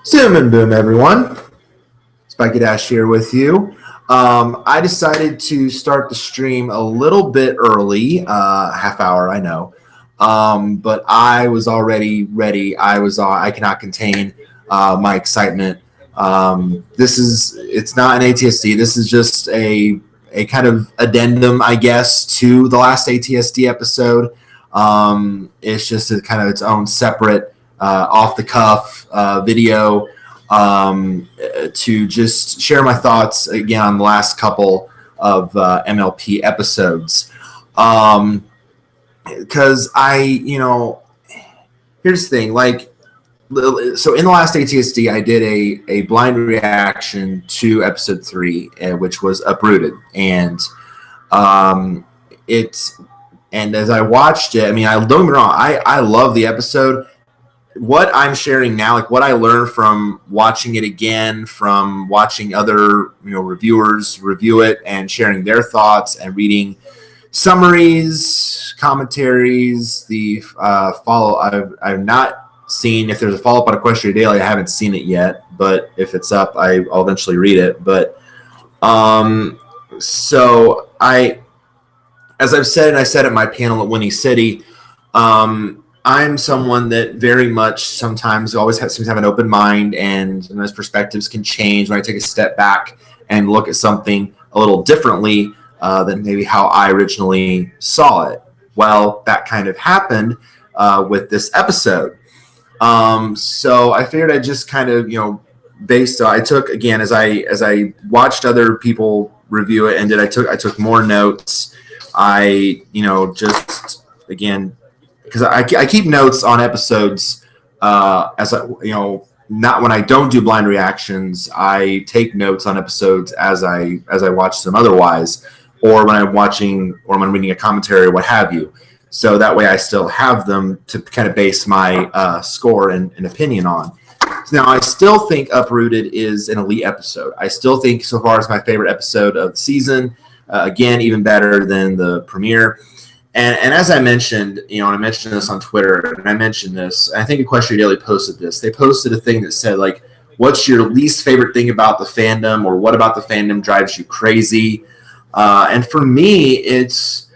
Zoom and boom, everyone. Spiky Dash here with you. I decided to start the stream a little bit early, half hour, I know, but I was already ready. I cannot contain my excitement. It's not an ATSD. This is just a kind of addendum, I guess, to the last ATSD episode. It's just a kind of its own separate, off the cuff video to just share my thoughts again on the last couple of MLP episodes. Because here's the thing, so in the last ATSD, I did a blind reaction to episode 3, which was Uprooted, and as I watched it, I don't get me wrong, I love the episode. What I'm sharing now, like what I learned from watching it again, from watching other reviewers review it and sharing their thoughts and reading summaries, commentaries, the follow. I've not seen if there's a follow up on Equestria Daily. I haven't seen it yet, but if it's up, I'll eventually read it. But so as I've said, and I said at my panel at Winnie City, I'm someone that very much sometimes always seems to have an open mind, and those perspectives can change when I take a step back and look at something a little differently than maybe how I originally saw it. Well, that kind of happened with this episode. So I figured I'd just kind of, I took, again, as I watched other people review it and I took more notes. Just, again, because I keep notes on episodes as not when I don't do blind reactions. I take notes on episodes as I watch them otherwise, or when I'm watching or when I'm reading a commentary or what have you. So that way I still have them to kind of base my score and opinion on. Now, I still think Uprooted is an elite episode. I still think so far it's my favorite episode of the season. Again, even better than the premiere. And as I mentioned, and I mentioned this on Twitter, and I mentioned this, I think Equestria Daily posted this. They posted a thing that said, like, what's your least favorite thing about the fandom, or what about the fandom drives you crazy? And for me, it's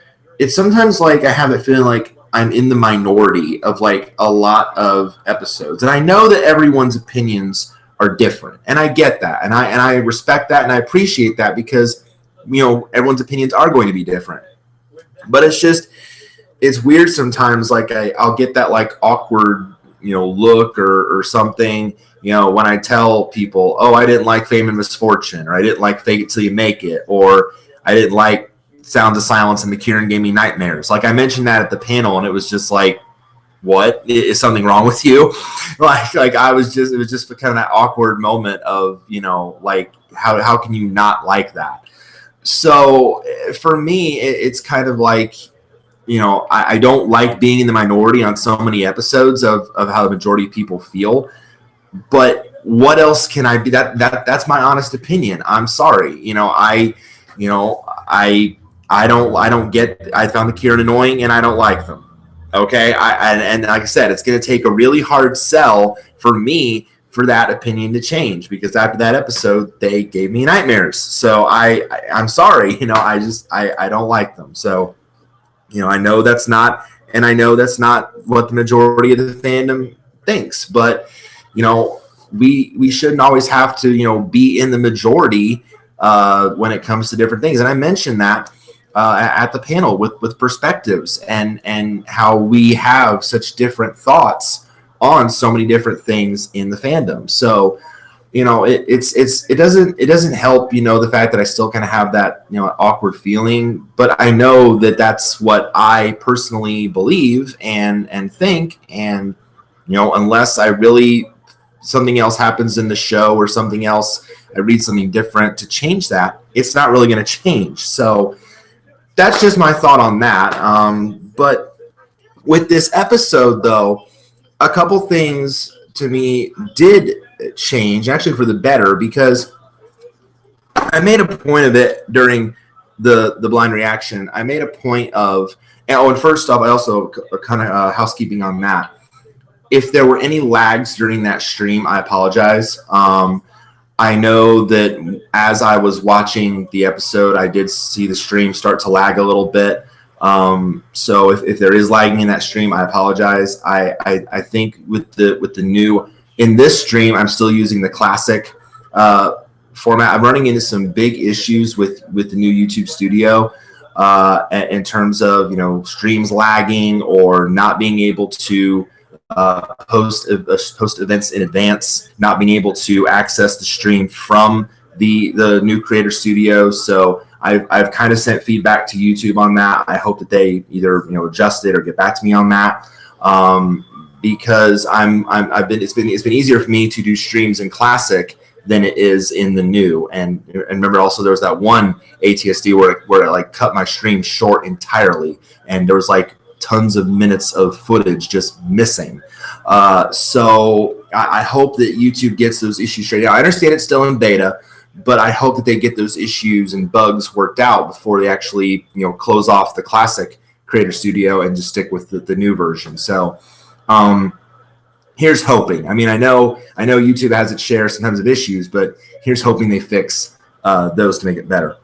sometimes like I have a feeling like I'm in the minority of like a lot of episodes. And I know that everyone's opinions are different. And I get that. And I respect that, and I appreciate that, because, everyone's opinions are going to be different. But it's weird sometimes. Like I'll get that like awkward, look or something, when I tell people, oh, I didn't like Fame and Misfortune, or I didn't like Fake It Till You Make It, or I didn't like Sounds of Silence and McKieran Gave Me Nightmares. Like I mentioned that at the panel, and it was just like, what? Is something wrong with you? it was just kind of that awkward moment of, like how can you not like that? So for me, it's kind of like, I don't like being in the minority on so many episodes of how the majority of people feel. But what else can I be? That's my honest opinion. I'm sorry. I found the Kieran annoying, and I don't like them. Okay. And like I said, it's going to take a really hard sell for me for that opinion to change, because after that episode, they gave me nightmares. So I'm sorry, I don't like them. So, I know that's not what the majority of the fandom thinks, but, we shouldn't always have to, be in the majority when it comes to different things. And I mentioned that at the panel with perspectives and how we have such different thoughts on so many different things in the fandom. So, it doesn't help, the fact that I still kind of have that, awkward feeling, but I know that that's what I personally believe and think. And, unless I really, something else happens in the show or something else, I read something different to change that, it's not really going to change. So that's just my thought on that. But with this episode, though, a couple things to me did change, actually for the better, because I made a point of it during the blind reaction. I made a point of, and first off, I also kind of housekeeping on that. if there were any lags during that stream, I apologize. I know that as I was watching the episode, I did see the stream start to lag a little bit. So if there is lagging in that stream, I apologize. I think with the new in this stream, I'm still using the classic format. I'm running into some big issues with the new YouTube Studio in terms of streams lagging or not being able to post events in advance, not being able to access the stream from the new Creator Studio. So I've kind of sent feedback to YouTube on that. I hope that they either adjust it or get back to me on that, because it's been easier for me to do streams in Classic than it is in the new. And remember also there was that one ATSD where it like cut my stream short entirely, and there was like tons of minutes of footage just missing. So I hope that YouTube gets those issues straight out. I understand it's still in beta, but I hope that they get those issues and bugs worked out before they actually close off the classic Creator Studio and just stick with the new version. So here's hoping. I mean, I know YouTube has its share sometimes of issues, but here's hoping they fix those to make it better.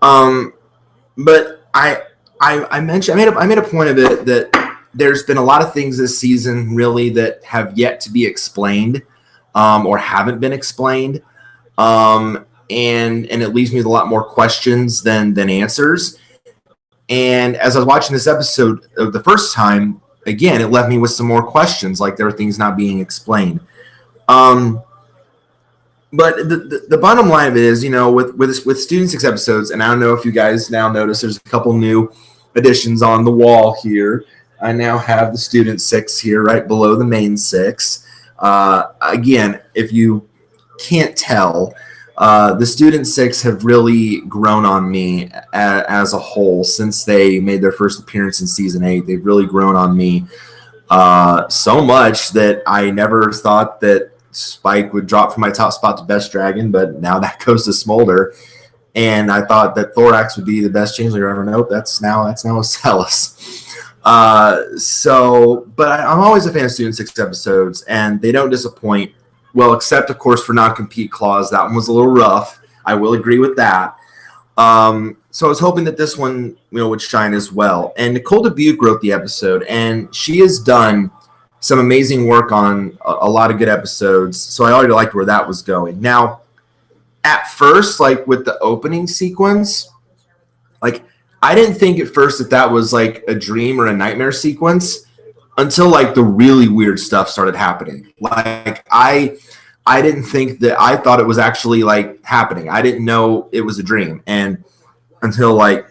But I mentioned I made a point of it that there's been a lot of things this season really that have yet to be explained or haven't been explained, and it leaves me with a lot more questions than answers. And as I was watching this episode the first time, again, it left me with some more questions, like there were things not being explained. But the bottom line of it is, with Student 6 episodes, and I don't know if you guys now notice there's a couple new additions on the wall here. I now have the Student 6 here right below the main 6. Again, if you can't tell, the Student 6 have really grown on me as a whole since they made their first appearance in Season 8. They've really grown on me so much that I never thought that Spike would drop from my top spot to Best Dragon, but now that goes to Smolder. And I thought that Thorax would be the best changeling ever. Nope, that's now Ocellus. But I'm always a fan of Student 6 episodes, and they don't disappoint. Well, except, of course, for non-compete clause. That one was a little rough. I will agree with that. So I was hoping that this one would shine as well. And Nicole Dubuque wrote the episode, and she has done some amazing work on a lot of good episodes. So I already liked where that was going. Now, at first, like with the opening sequence, like I didn't think at first that was like a dream or a nightmare sequence until like the really weird stuff started happening. Like I didn't think that, I thought it was actually like happening. I didn't know it was a dream. And until like,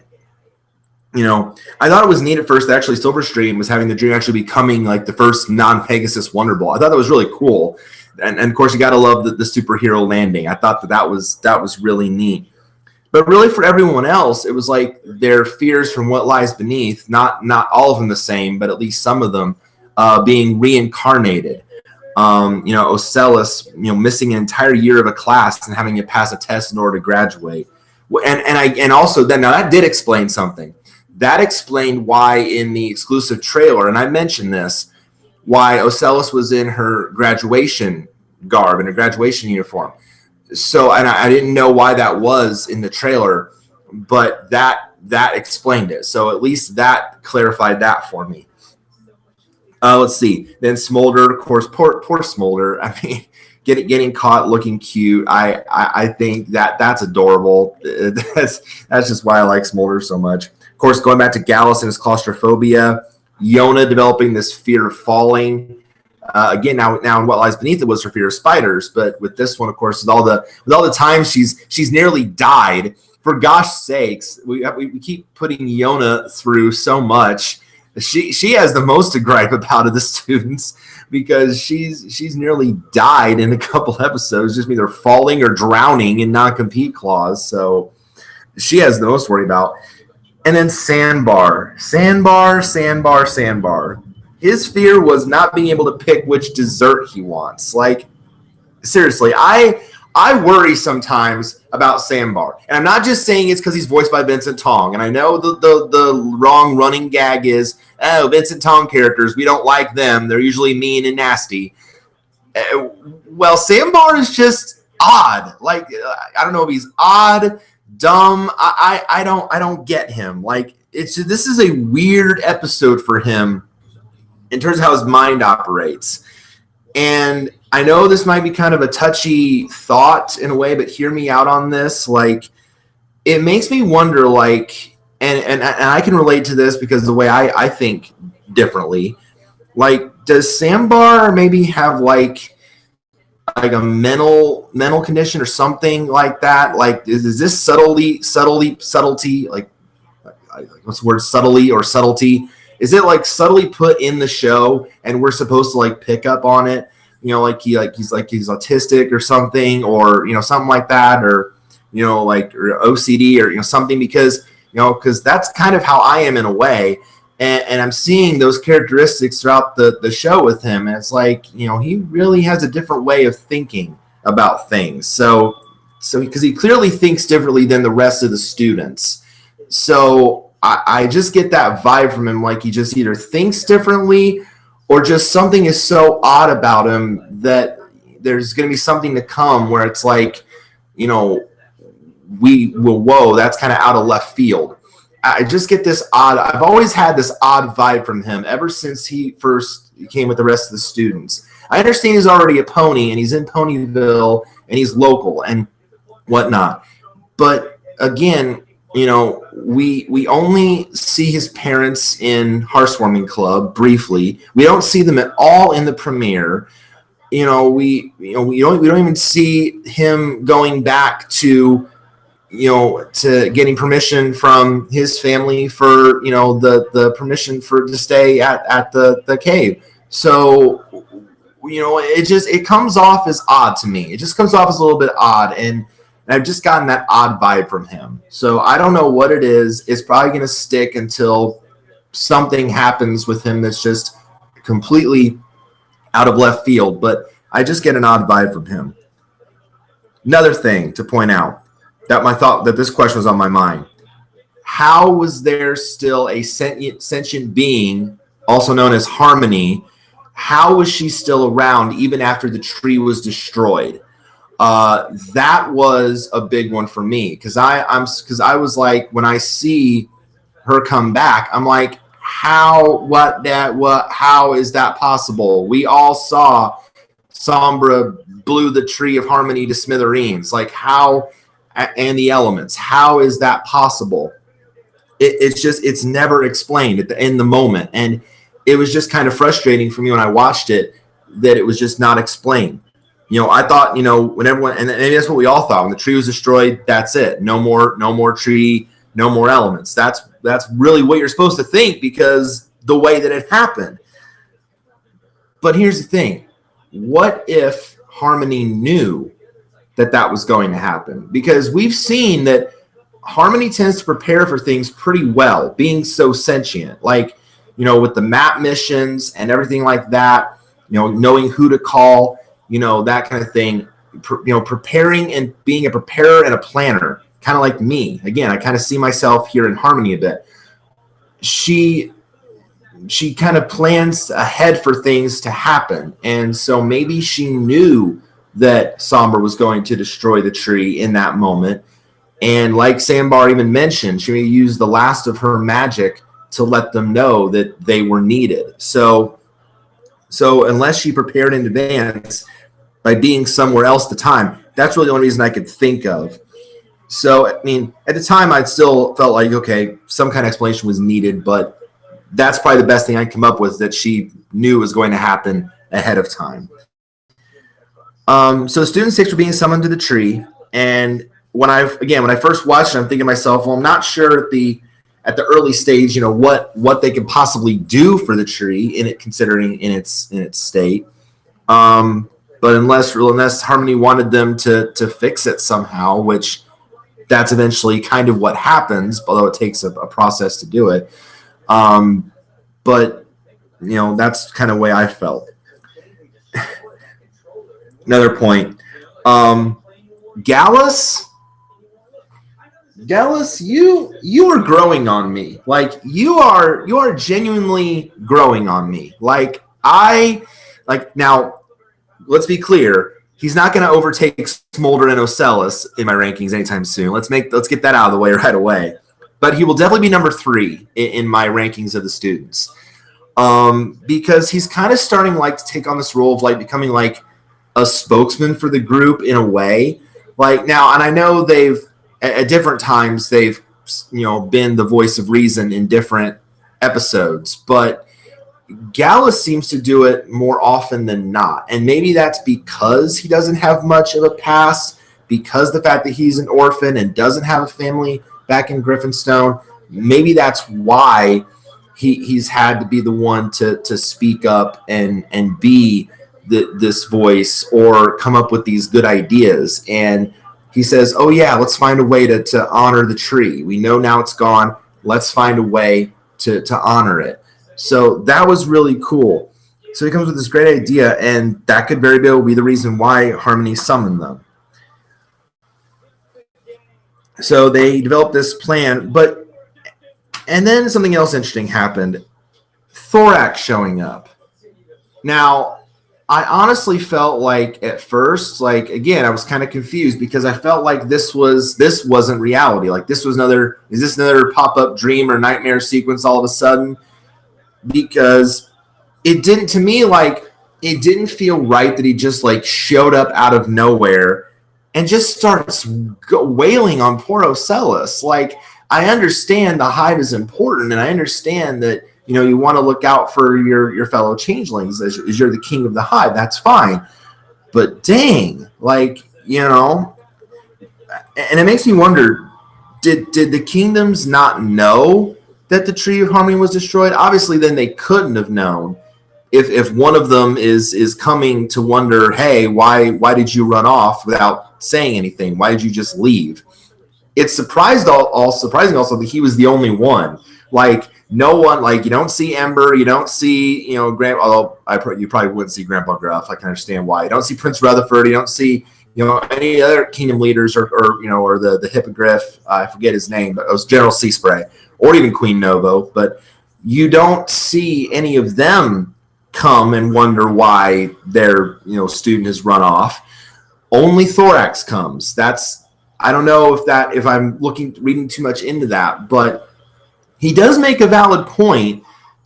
I thought it was neat at first that actually Silverstream was having the dream actually becoming like the first non-Pegasus Wonder Ball. I thought that was really cool. And of course you got to love the superhero landing. I thought that was really neat. But really for everyone else, it was like their fears from what lies beneath, not all of them the same, but at least some of them being reincarnated. Ocellus, missing an entire year of a class and having to pass a test in order to graduate. And also then, now that did explain something. That explained why in the exclusive trailer, and I mentioned this, why Ocellus was in her graduation garb, in her graduation uniform. So, and I didn't know why that was in the trailer, but that explained it. So at least that clarified that for me. Let's see. Then Smolder, of course, poor Smolder. I mean, getting caught looking cute. I think that's adorable. That's just why I like Smolder so much. Of course, going back to Gallus and his claustrophobia, Yona developing this fear of falling. Again, now in What Lies Beneath It was her fear of spiders, but with this one, of course, with all the times she's nearly died. For gosh sakes, we keep putting Yona through so much. She has the most to gripe about of the students because she's nearly died in a couple episodes, just either falling or drowning in non-compete clause. So she has the most to worry about. And then Sandbar. His fear was not being able to pick which dessert he wants. Like, seriously, I I worry sometimes about Sandbar. And I'm not just saying it's because he's voiced by Vincent Tong. And I know the wrong running gag is, oh, Vincent Tong characters, we don't like them. They're usually mean and nasty. Well, Sandbar is just odd. Like, I don't know if he's odd, dumb. I don't get him. Like, it's just, this is a weird episode for him in terms of how his mind operates. And I know this might be kind of a touchy thought in a way, but hear me out on this. Like, it makes me wonder, like, and I can relate to this because the way I think differently. Like, does Sandbar maybe have like a mental condition or something like that? Like, is this subtlety? Like, what's the word? Subtly or subtlety? Is it like subtly put in the show, and we're supposed to like pick up on it? You know, like he's autistic or something, or something like that, or like or OCD or something, because that's kind of how I am in a way, and I'm seeing those characteristics throughout the show with him, and it's like he really has a different way of thinking about things. So because he clearly thinks differently than the rest of the students, so I just get that vibe from him, like he just either thinks differently or just something is so odd about him that there's going to be something to come where it's like, whoa, that's kind of out of left field. I just get this odd, I've always had this odd vibe from him ever since he first came with the rest of the students. I understand he's already a pony and he's in Ponyville and he's local and whatnot. But again, we only see his parents in Heartwarming Club briefly. We don't see them at all in the premiere. We don't even see him going back to to getting permission from his family for the permission to stay at the cave. So it comes off as odd to me. It just comes off as a little bit odd, and I've just gotten that odd vibe from him. So I don't know what it is. It's probably going to stick until something happens with him that's just completely out of left field. But I just get an odd vibe from him. Another thing to point out that this question was on my mind. How was there still a sentient being, also known as Harmony? How was she still around even after the tree was destroyed? That was a big one for me because I was like, when I see her come back, I'm like, how is that possible? We all saw Sombra blew the tree of Harmony to smithereens. Like, how, and the elements, how is that possible? It's never explained in the moment, and it was just kind of frustrating for me when I watched it that it was just not explained. I thought, when everyone, and that's what we all thought, when the tree was destroyed, that's it. No more tree, no more elements. That's really what you're supposed to think because the way that it happened. But here's the thing. What if Harmony knew that was going to happen? Because we've seen that Harmony tends to prepare for things pretty well, being so sentient. Like, with the map missions and everything like that, knowing who to call, that kind of thing, preparing and being a preparer and a planner, kind of like me. Again, I kind of see myself here in Harmony a bit. She kind of plans ahead for things to happen. And so maybe she knew that Sombra was going to destroy the tree in that moment. And like Sandbar even mentioned, she may use the last of her magic to let them know that they were needed. So unless she prepared in advance by being somewhere else at the time, that's really the only reason I could think of. So, I mean, at the time, I still felt like, okay, some kind of explanation was needed, but that's probably the best thing I come up with that she knew was going to happen ahead of time. So Student 6 were being summoned to the tree, and when I first watched it, I'm thinking to myself, well, I'm not sure at the early stage, what they could possibly do for the tree in it, considering in its state. But unless Harmony wanted them to fix it somehow, which that's eventually kind of what happens, although it takes a process to do it. But that's kind of the way I felt. Another point. Gallus, you are growing on me. Like you are genuinely growing on me. Now. Let's be clear. He's not going to overtake Smolder and Ocellus in my rankings anytime soon. Let's get that out of the way right away. But he will definitely be number 3 in my rankings of the students, because he's kind of starting like to take on this role of like becoming like a spokesman for the group in a way. Like now, and I know they've at different times they've been the voice of reason in different episodes, but Gallus seems to do it more often than not. And maybe that's because he doesn't have much of a past, because the fact that he's an orphan and doesn't have a family back in Griffinstone. Maybe that's why he's had to be the one to speak up and be this voice or come up with these good ideas. And he says, oh, yeah, let's find a way to honor the tree. We know now it's gone. Let's find a way to honor it. So that was really cool. So he comes with this great idea, and that could very well be the reason why Harmony summoned them. So they developed this plan, and then something else interesting happened. Thorax showing up. Now, I honestly felt like at first, like, again, I was kind of confused because I felt like this wasn't reality. Like is this another pop-up dream or nightmare sequence all of a sudden? Because it didn't feel right that he just like showed up out of nowhere and just starts wailing on poor Ocellus. Like, I understand the hive is important, and I understand that you want to look out for your fellow changelings as you're the king of the hive. That's fine, but dang, and it makes me wonder: did the kingdoms not know that the Tree of Harmony was destroyed? Obviously, then they couldn't have known. If one of them is coming to wonder, hey, why did you run off without saying anything? Why did you just leave? It's surprising also that he was the only one. Like, no one, like, you don't see Ember, you don't see, although you probably wouldn't see Grandpa Gruff. I can understand why. You don't see Prince Rutherford. You don't see, any other kingdom leaders or the Hippogriff. I forget his name, but it was General Seaspray. Or even Queen Novo, but you don't see any of them come and wonder why their student has run off. Only Thorax comes. I don't know if I'm reading too much into that, but he does make a valid point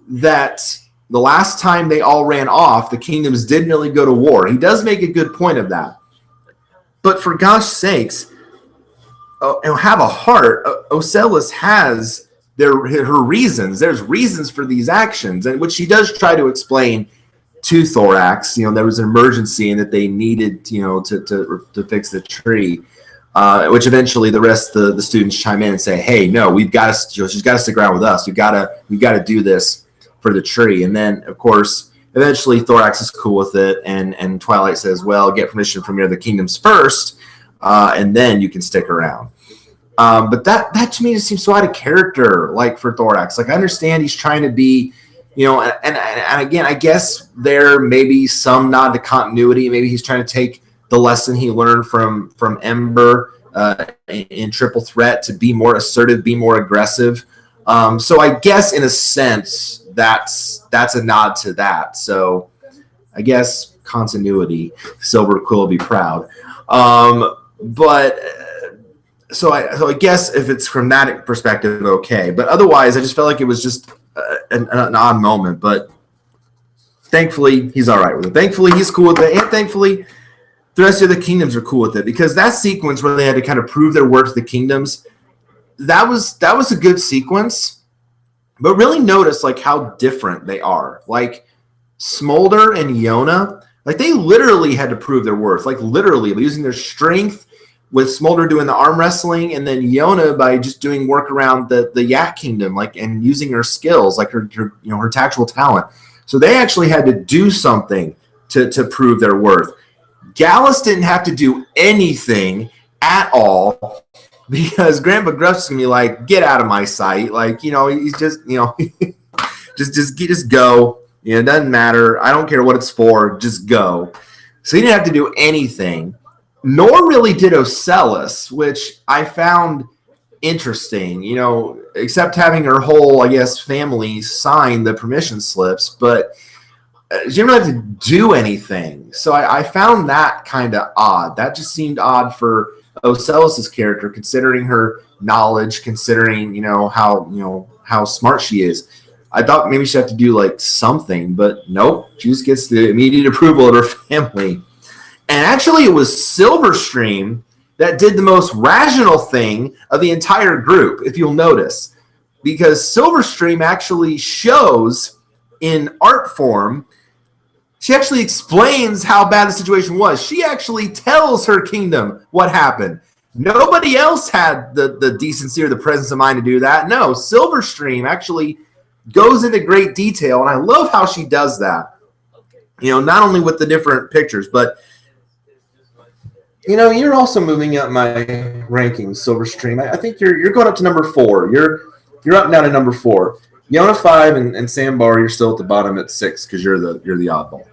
that the last time they all ran off, the kingdoms didn't really go to war. He does make a good point of that. But for gosh sakes, have a heart. Ocellus has her reasons. There's reasons for these actions, and which she does try to explain to Thorax. There was an emergency and that they needed, to fix the tree. Which eventually the rest of the students chime in and say, "Hey, no, we've got to. She's got to stick around with us. We've got to do this for the tree." And then, of course, eventually Thorax is cool with it, and Twilight says, "Well, get permission from your other kingdoms first, and then you can stick around." But that to me just seems so out of character, like for Thorax. Like, I understand he's trying to be, and again, I guess there may be some nod to continuity. Maybe he's trying to take the lesson he learned from Ember in Triple Threat to be more assertive, be more aggressive. So I guess in a sense that's a nod to that. So I guess continuity. Silver Quill will be proud. But so I guess if it's from that perspective, okay. But otherwise, I just felt like it was just an odd moment. But thankfully, he's all right with it. Thankfully, he's cool with it. And thankfully, the rest of the kingdoms are cool with it. Because that sequence where they had to kind of prove their worth to the kingdoms, that was a good sequence. But really notice like how different they are. Like Smolder and Yona, like they literally had to prove their worth. Like literally using their strength, with Smolder doing the arm wrestling, and then Yona by just doing work around the Yak Kingdom, like, and using her skills, like her tactical talent. So they actually had to do something to prove their worth. Gallus didn't have to do anything at all because Grandpa Gruff's gonna be like, get out of my sight. Like, he's just, just go. It doesn't matter. I don't care what it's for. Just go. So he didn't have to do anything. Nor really did Ocellus, which I found interesting, except having her whole, I guess, family sign the permission slips, but she didn't really have to do anything. So I found that kind of odd. That just seemed odd for Ocellus's character, considering her knowledge, considering, how smart she is. I thought maybe she'd have to do like something, but nope. She just gets the immediate approval of her family. And actually, it was Silverstream that did the most rational thing of the entire group, if you'll notice. Because Silverstream actually shows in art form, she actually explains how bad the situation was. She actually tells her kingdom what happened. Nobody else had the decency or the presence of mind to do that. No, Silverstream actually goes into great detail, and I love how she does that. Not only with the different pictures, but you're also moving up my rankings, Silverstream. I think you're going up to number 4. You're up now to number 4. Yona 5 and Sandbar, you're still at the bottom at 6 because you're the oddball.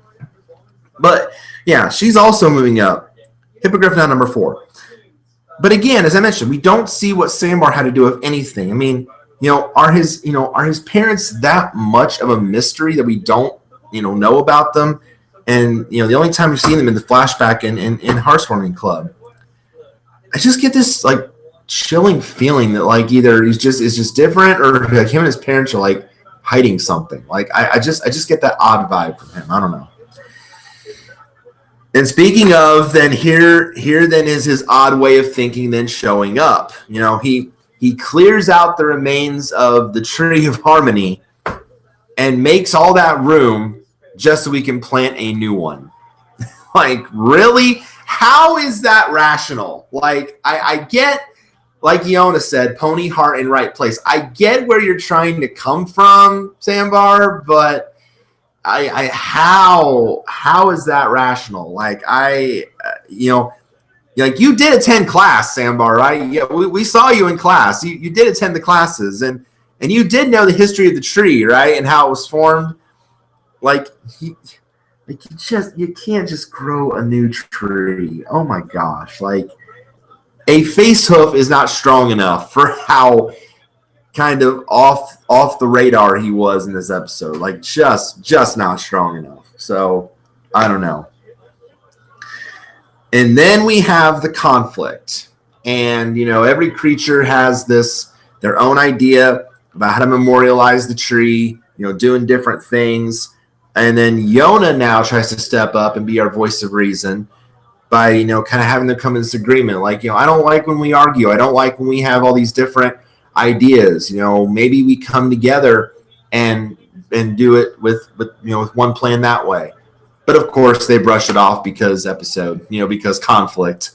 But yeah, she's also moving up. Hippogriff now number 4. But again, as I mentioned, we don't see what Sandbar had to do with anything. I mean, are his parents that much of a mystery that we don't know about them? And the only time we've seen them in the flashback in Heartswarming Club. I just get this like chilling feeling that like either is just different, or like him and his parents are like hiding something. Like I just get that odd vibe from him. I don't know. And speaking of, then here then is his odd way of thinking then showing up. He clears out the remains of the Tree of Harmony and makes all that room just so we can plant a new one. Like, really? How is that rational? Like, I get, like Yona said, pony heart in right place. I get where you're trying to come from, Sandbar, but how is that rational? Like, like you did attend class, Sandbar, right? Yeah, we saw you in class. You did attend the classes, and you did know the history of the tree, right, and how it was formed. Like you can't just grow a new tree. Oh my gosh! Like a face hoof is not strong enough for how kind of off the radar he was in this episode. Like just not strong enough. So I don't know. And then we have the conflict, and every creature has their own idea about how to memorialize the tree. Doing different things. And then Yona now tries to step up and be our voice of reason by, kind of having them come in this agreement. Like, I don't like when we argue. I don't like when we have all these different ideas. Maybe we come together and do it with one plan that way. But of course they brush it off because because conflict.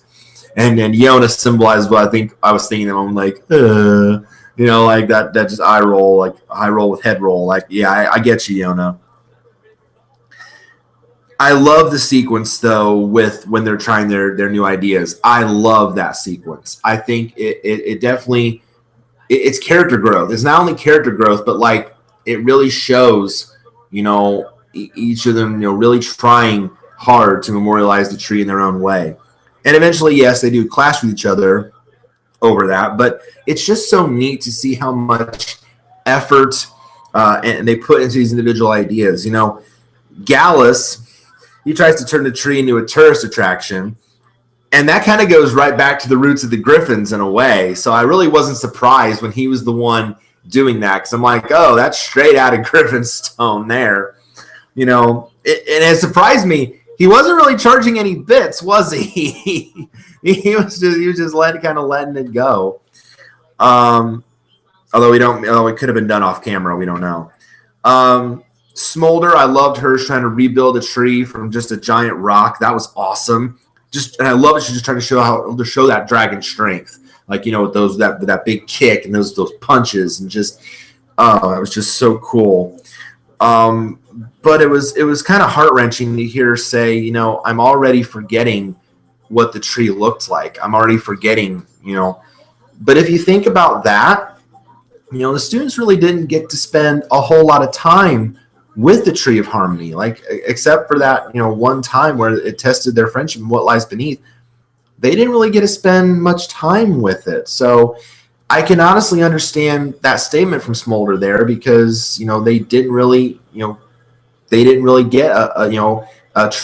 And then Yona symbolizes what I think I was thinking of. I'm like, like that just eye roll, like eye roll with head roll. Like, yeah, I get you, Yona. I love the sequence, though, with when they're trying their new ideas. I love that sequence. I think it definitely it's character growth. It's not only character growth, but like it really shows, each of them, really trying hard to memorialize the tree in their own way. And eventually, yes, they do clash with each other over that, but it's just so neat to see how much effort and they put into these individual ideas. Gallus, he tries to turn the tree into a tourist attraction, and that kind of goes right back to the roots of the Griffins in a way. So I really wasn't surprised when he was the one doing that, because I'm like, oh, that's straight out of Griffinstone there. And it surprised me. He wasn't really charging any bits, was he? he was just letting it go. Although it could have been done off camera, we don't know. Smolder, I loved her trying to rebuild a tree from just a giant rock. That was awesome. And I love it. She's just trying to show that dragon strength, like with that big kick and those punches, and just it was just so cool. But it was kind of heart wrenching to hear her say, I'm already forgetting what the tree looked like. I'm already forgetting, But if you think about that, the students really didn't get to spend a whole lot of time with the Tree of Harmony, like except for that, one time where it tested their friendship and what lies beneath. they didn't really get to spend much time with it. So I can honestly understand that statement from Smolder there, because they didn't really get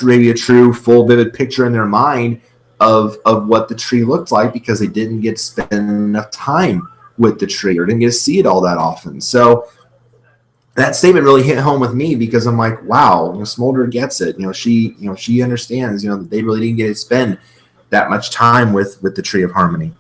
maybe a true full vivid picture in their mind of what the tree looked like, because they didn't get to spend enough time with the tree, or didn't get to see it all that often. So that statement really hit home with me, because I'm like, wow, Smolder gets it. She understands, that they really didn't get to spend that much time with the Tree of Harmony.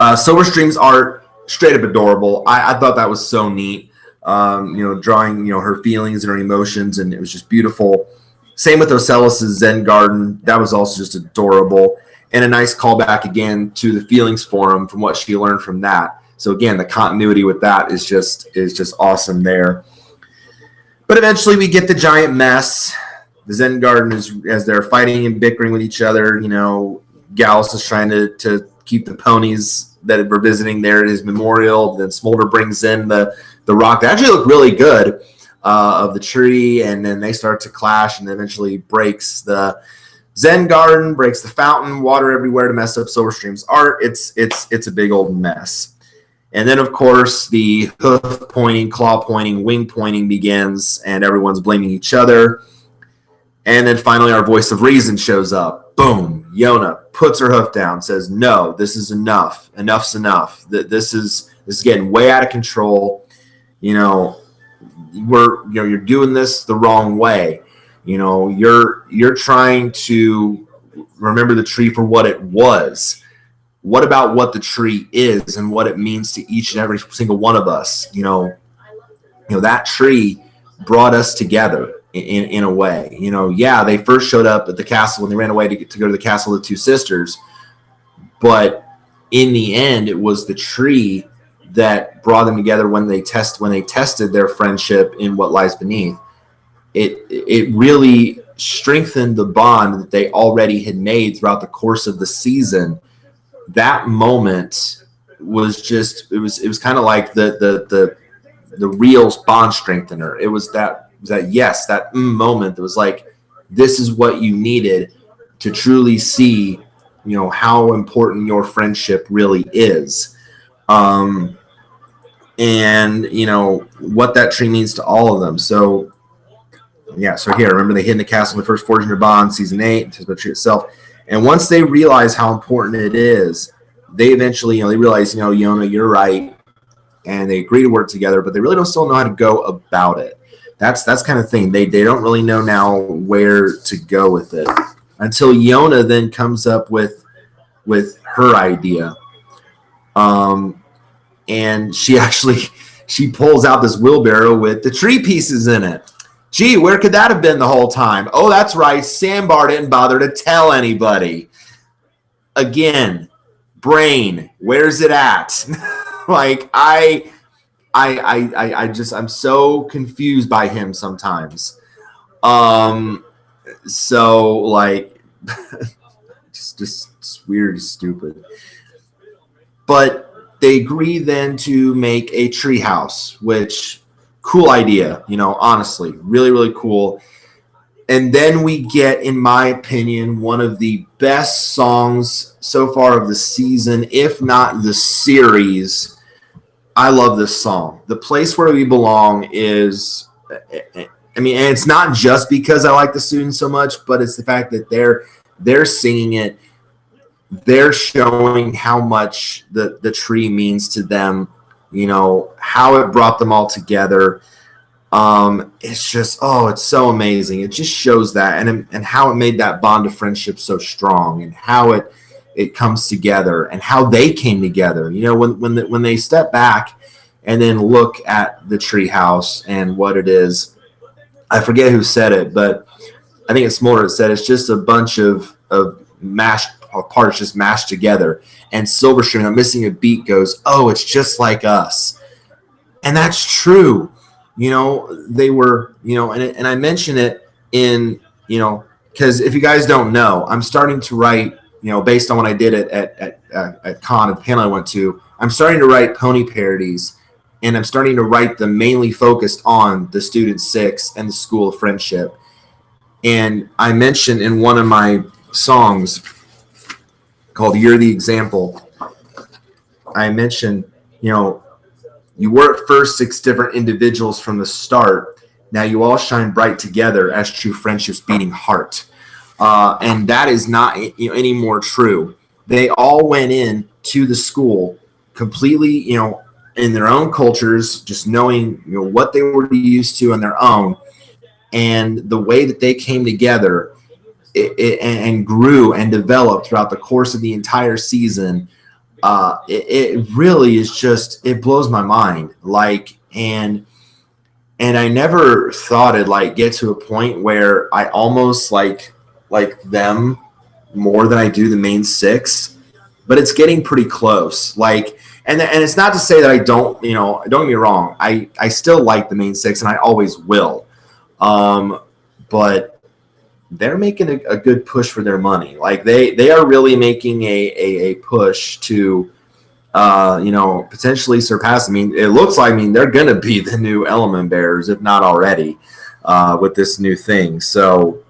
Silverstream's art, straight up adorable. I thought that was so neat. Drawing, her feelings and her emotions, and it was just beautiful. Same with Ocellus' Zen Garden. That was also just adorable. And a nice callback again to the Feelings Forum from what she learned from that. So again, the continuity with that is just awesome there. But eventually we get the giant mess. The Zen Garden is, as they're fighting and bickering with each other, Gallus is trying to keep the ponies that were visiting there at his memorial. Then Smolder brings in the rock that actually looked really good of the tree, and then they start to clash, and eventually breaks the Zen Garden, breaks the fountain, water everywhere to mess up Silverstream's art. It's a big old mess. And then, of course, the hoof pointing, claw pointing, wing pointing begins, and everyone's blaming each other. And then finally our voice of reason shows up. Boom. Yona puts her hoof down, says, no, this is enough. Enough's enough. This is getting way out of control. You're doing this the wrong way. You're trying to remember the tree for what it was. What about what the tree is and what it means to each and every single one of us? That tree brought us together in a way. They first showed up at the castle and they ran away to go to the castle of the two sisters. But in the end, it was the tree that brought them together when they tested their friendship in what lies beneath. It really strengthened the bond that they already had made throughout the course of the season. That moment was just, it was kind of like the real bond strengthener. It was that moment that was like, this is what you needed to truly see, how important your friendship really is. And what that tree means to all of them. So here, remember they hid in the castle in the first Forging Your Bond, season 8, just about the tree itself. And once they realize how important it is, they eventually, they realize, Yona, you're right. And they agree to work together, but they really don't still know how to go about it. That's kind of thing. They don't really know now where to go with it until Yona then comes up with her idea. And she pulls out this wheelbarrow with the tree pieces in it. Gee, where could that have been the whole time? Oh, that's right. Sandbar didn't bother to tell anybody. Again, brain, where's it at? Like, I'm so confused by him sometimes. So like, just weird and stupid. But they agree then to make a tree house, which cool idea, honestly, really, really cool. And then we get, in my opinion, one of the best songs so far of the season, if not the series. I love this song. The Place Where We Belong is, and it's not just because I like the students so much, but it's the fact that they're singing it. They're showing how much the tree means to them, how it brought them all together. It's just, it's so amazing. It just shows that and how it made that bond of friendship so strong, and how it comes together, and how they came together. When they step back and then look at the tree house and what it is. I forget who said it, but I think it's Smolder that said it's just a bunch of mashed parts just mashed together. And Silverstream, I'm missing a beat, goes, oh, it's just like us. And that's true. They were, and I mention it in, because if you guys don't know, I'm starting to write, based on what I did at Con, at the panel I went to, I'm starting to write pony parodies, and I'm starting to write them mainly focused on the Student 6 and the School of Friendship. And I mentioned in one of my songs called "You're the Example," I mentioned, you were at first 6 different individuals from the start. Now you all shine bright together as true friendship's beating heart. And that is not any more true. They all went in to the school completely, in their own cultures, just knowing what they were used to on their own, and the way that they came together and grew and developed throughout the course of the entire season. It really is just, it blows my mind. And I never thought it'd get to a point where I almost like them more than I do the main 6, but it's getting pretty close. And it's not to say that I don't, don't get me wrong. I still like the main 6 and I always will. But they're making a good push for their money. They are really making a push to, potentially surpass. It looks like, they're going to be the new Element Bearers, if not already, with this new thing. So,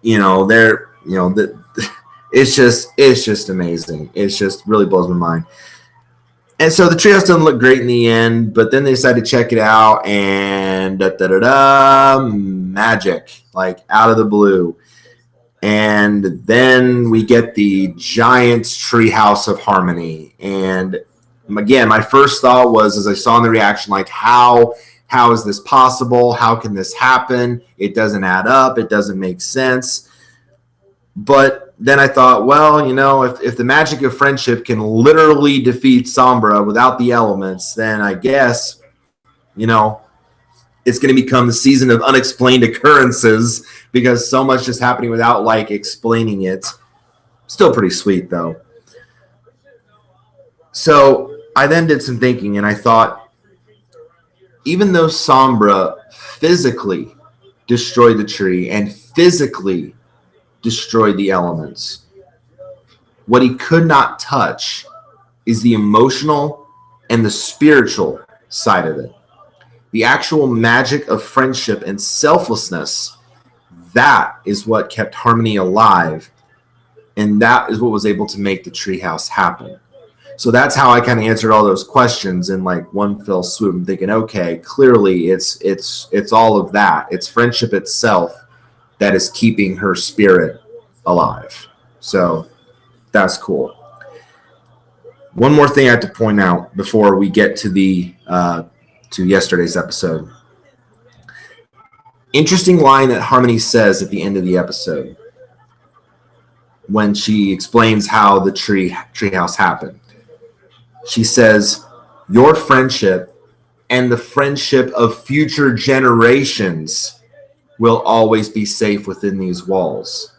they're, it's just amazing. It's just really blows my mind. And so the treehouse doesn't look great in the end, but then they decide to check it out, and magic, out of the blue. And then we get the giant treehouse of harmony. And again, my first thought was, as I saw in the reaction, how is this possible? How can this happen? It doesn't add up. It doesn't make sense. But then I thought, well, if the magic of friendship can literally defeat Sombra without the elements, then I guess, it's going to become the season of unexplained occurrences, because so much is happening without explaining it. Still pretty sweet, though. So I then did some thinking, and I thought, even though Sombra physically destroyed the tree and physically destroyed the elements, what he could not touch is the emotional and the spiritual side of it. The actual magic of friendship and selflessness, that is what kept harmony alive, and that is what was able to make the treehouse happen. So that's how I kind of answered all those questions in one fell swoop. I'm thinking, okay, clearly it's all of that. It's friendship itself that is keeping her spirit alive. So that's cool. One more thing I have to point out before we get to the to yesterday's episode. Interesting line that Harmony says at the end of the episode when she explains how the treehouse happened. She says, "Your friendship and the friendship of future generations will always be safe within these walls."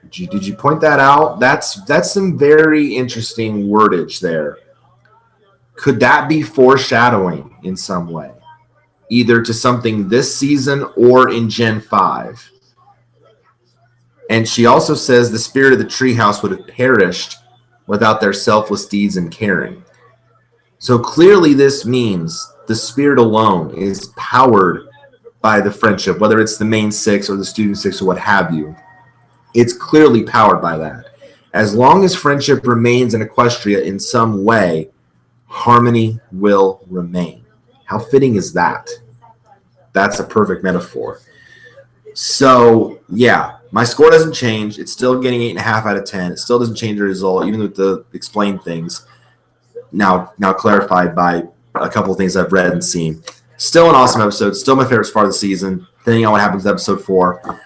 Did you point that out? That's some very interesting wordage there. Could that be foreshadowing in some way, either to something this season or in Gen 5? And she also says the spirit of the treehouse would have perished without their selfless deeds and caring. So clearly this means the spirit alone is powered by the friendship, whether it's the main 6 or the student 6 or what have you. It's clearly powered by that. As long as friendship remains in Equestria in some way, harmony will remain. How fitting is that? That's a perfect metaphor. So, yeah, my score doesn't change. It's still getting 8.5 out of 10. It still doesn't change the result, even with the explained things. Now clarified by a couple of things I've read and seen. Still an awesome episode. Still my favorite part of the season. Depending on what happens in episode 4.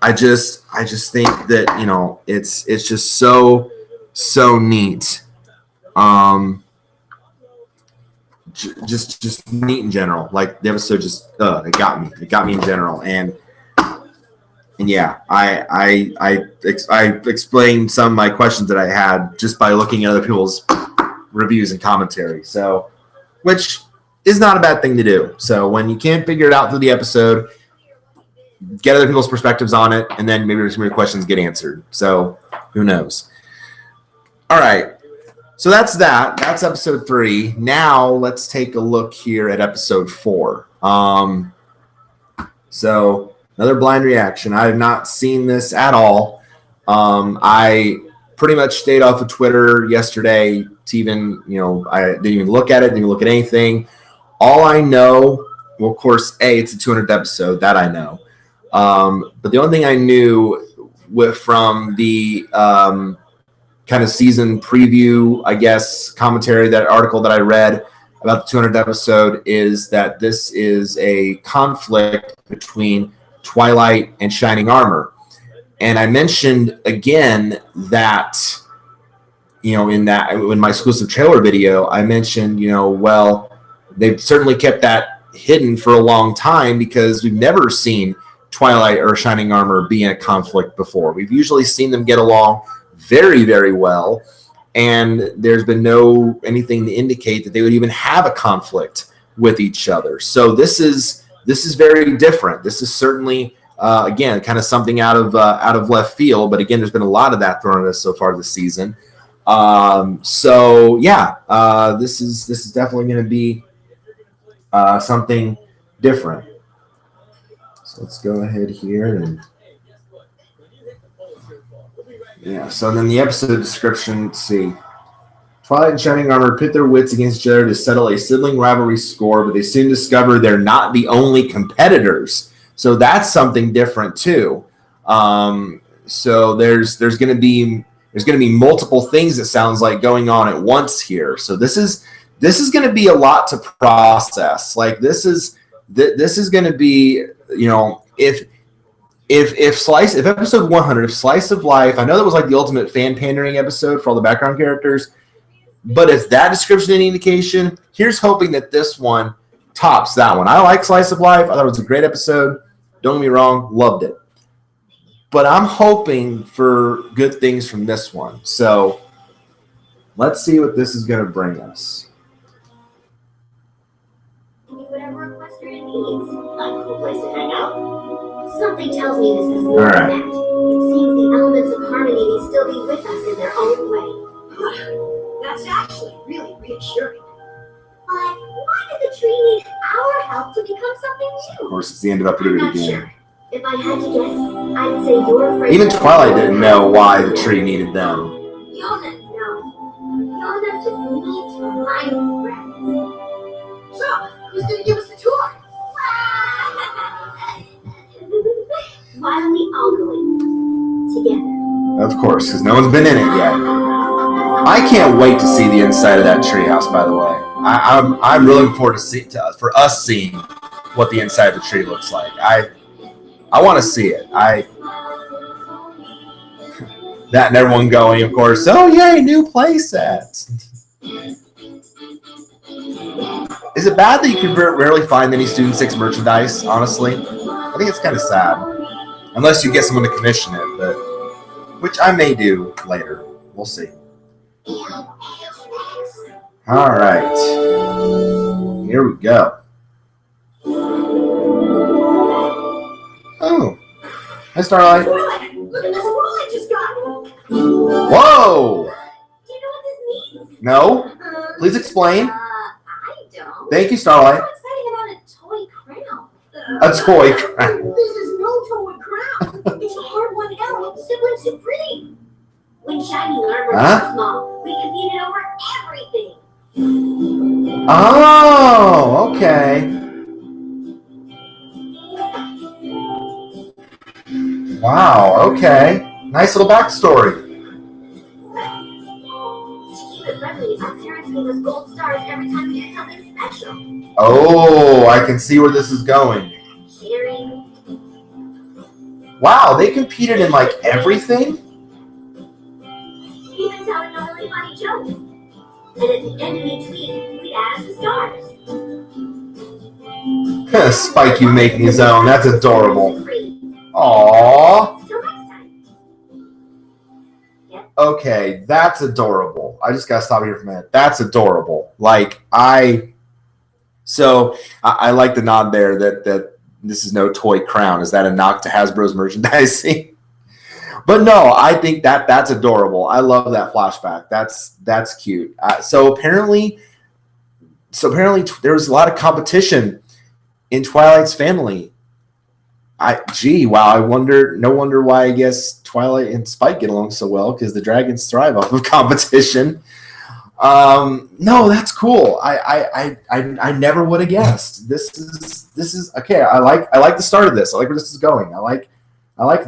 I just think that it's just so neat. Just neat in general. The episode just it got me. It got me in general, and yeah, I explained some of my questions that I had just by looking at other people's reviews and commentary. So, which is not a bad thing to do. So when you can't figure it out through the episode, get other people's perspectives on it, and then maybe some of your questions get answered. So who knows? All right. So that's that. That's episode 3. Now let's take a look here at episode 4. So another blind reaction. I have not seen this at all. I pretty much stayed off of Twitter yesterday to even, I didn't even look at it, didn't even look at anything. All I know, well, of course, it's a 200th episode, that I know. But the only thing I knew from the kind of season preview, I guess, commentary, that article that I read about the 200th episode, is that this is a conflict between Twilight and Shining Armor. And I mentioned again that, in my exclusive trailer video, I mentioned, well, they've certainly kept that hidden for a long time because we've never seen Twilight or Shining Armor be in a conflict before. We've usually seen them get along very, very well, and there's been anything to indicate that they would even have a conflict with each other. So this is very different. This is certainly again kind of something out of left field, but again, there's been a lot of that thrown at us so far this season. This is definitely going to be something different. So let's go ahead here and so then the episode description, let's see. Twilight and Shining Armor pit their wits against each other to settle a sibling rivalry score, but they soon discover they're not the only competitors. So that's something different too. So there's going to be multiple things, it sounds like, going on at once here. So this is going to be a lot to process. Like this is going to be, if episode 100, if Slice of Life, I know that was like the ultimate fan pandering episode for all the background characters, but if that description any indication, here's hoping that this one tops that one. I like Slice of Life. I thought it was a great episode. Don't get me wrong, loved it. But I'm hoping for good things from this one. So let's see what this is going to bring us. Whatever a Equestria needs. A cool place to hang out. Something tells me this is more than that. It seems the elements of harmony may still be with us in their own way. That's actually really reassuring. But why did the tree need our help to become something new? Of course, it's the end of Uprooted again. Sure. If I had to guess, I'd say you're afraid. Even Twilight didn't know why the tree needed them. Yona knows. Yona just needs to find friends. So, who's going to give us the tour? Why don't we all go in together? Of course, because no one's been in it yet. I can't wait to see the inside of that treehouse, by the way. I'm really looking forward for us seeing what the inside of the tree looks like. I want to see it. That and everyone going, of course, oh yay, new playset. Is it bad that you can rarely find any Student 6 merchandise, honestly? I think it's kind of sad. Unless you get someone to commission it, but which I may do later. We'll see. All right. Here we go. Oh. Hi, Starlight. Look at this roll I just got. Whoa! Do you know what this means? No? Please explain. I don't. Thank you, Starlight. I'm excited about a toy crown. A toy crown. This is no toy crown. It's a hard-won element, Sibling Supreme. When Shining Armor was small, we competed over everything. Oh, okay. Wow, okay. Nice little backstory. To keep it friendly, our parents gave us gold stars every time we did something special. Oh, I can see where this is going. Sharing. Wow, they competed in like everything? Even telling a really funny joke. And at the end of each week, we add the stars. Spike you making his own. That's adorable. Aww. Till next time. Yep. Okay, that's adorable. I just gotta stop here for a minute. That's adorable. Like I like the nod there that this is no toy crown. Is that a knock to Hasbro's merchandising? But no, I think that's adorable. I love that flashback. That's cute. So apparently there was a lot of competition in Twilight's family. I wonder. No wonder why. I guess Twilight and Spike get along so well because the dragons thrive off of competition. No, that's cool. I never would have guessed. This is okay. I like the start of this. I like where this is going. I like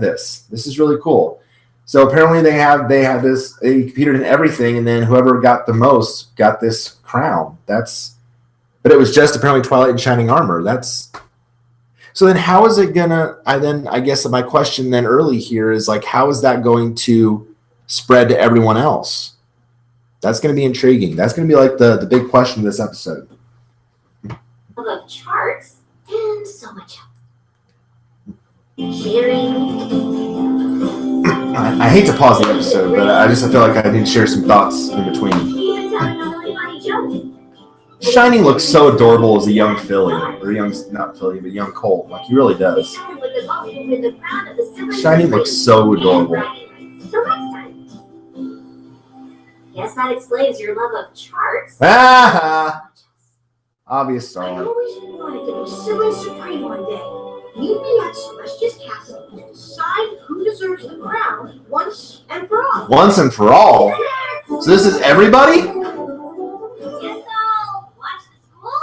this. This is really cool. So apparently they have this. They competed in everything, and then whoever got the most got this crown. But it was just apparently Twilight and Shining Armor. So then how is it gonna? I guess my question then early here is like, how is that going to spread to everyone else? That's going to be intriguing. That's going to be like the big question of this episode. Of charts and so much sharing. I hate to pause the episode, but I feel like I need to share some thoughts in between. Even telling a really funny joke. Shining looks so adorable as a young filly, or not filly, but young colt. Like he really does. Shining looks so adorable. So next time. Guess that explains your love of charts. Obvious I Starlight. always wanted to be civil supreme one day. Meet me at Celestia's castle to decide who deserves the crown once and for all. Once and for all? So this is everybody? Yes, so watch the school?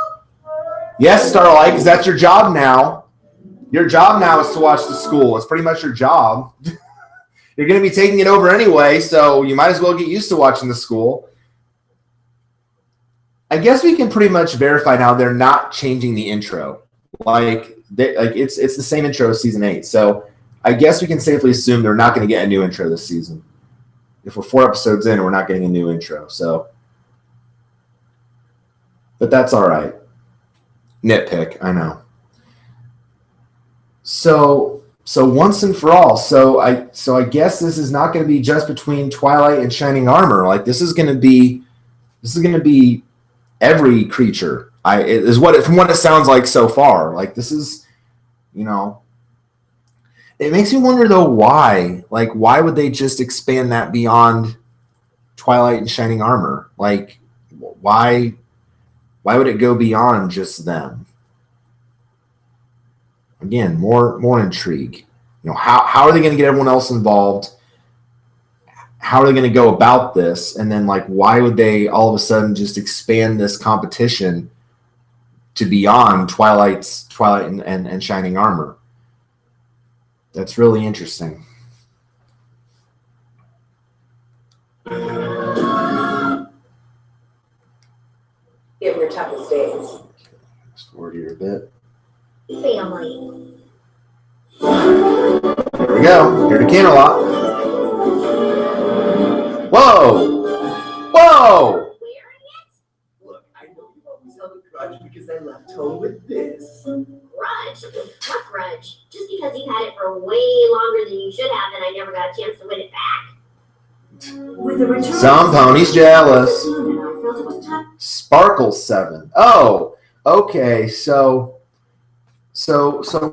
Yes, Starlight, because that's your job now. Your job now is to watch the school. It's pretty much your job. You're going to be taking it over anyway, so you might as well get used to watching the school. I guess we can pretty much verify now they're not changing the intro. It's the same intro as season 8. So I guess we can safely assume they're not going to get a new intro this season. If we're 4 episodes in, we're not getting a new intro. But that's all right. Nitpick, I know. So once and for all. So I guess this is not going to be just between Twilight and Shining Armor. Like this is going to be every creature. From what it sounds like so far. Like this is, it makes me wonder though why. Like why would they just expand that beyond Twilight and Shining Armor? Like why would it go beyond just them? Again, more intrigue. How are they going to get everyone else involved? How are they going to go about this? And then, why would they all of a sudden just expand this competition to beyond Twilight and Shining Armor? That's really interesting. Give your toughest days. Just forward here a bit. Family. Here we go. Here to Camelot. Whoa! Wearing it? Look, I know you've always held a grudge because I left home with this. Grudge? What grudge? Just because you had it for way longer than you should have and I never got a chance to win it back. With the return Some ponies jealous. I felt it was time. Sparkle 7. Oh, okay. So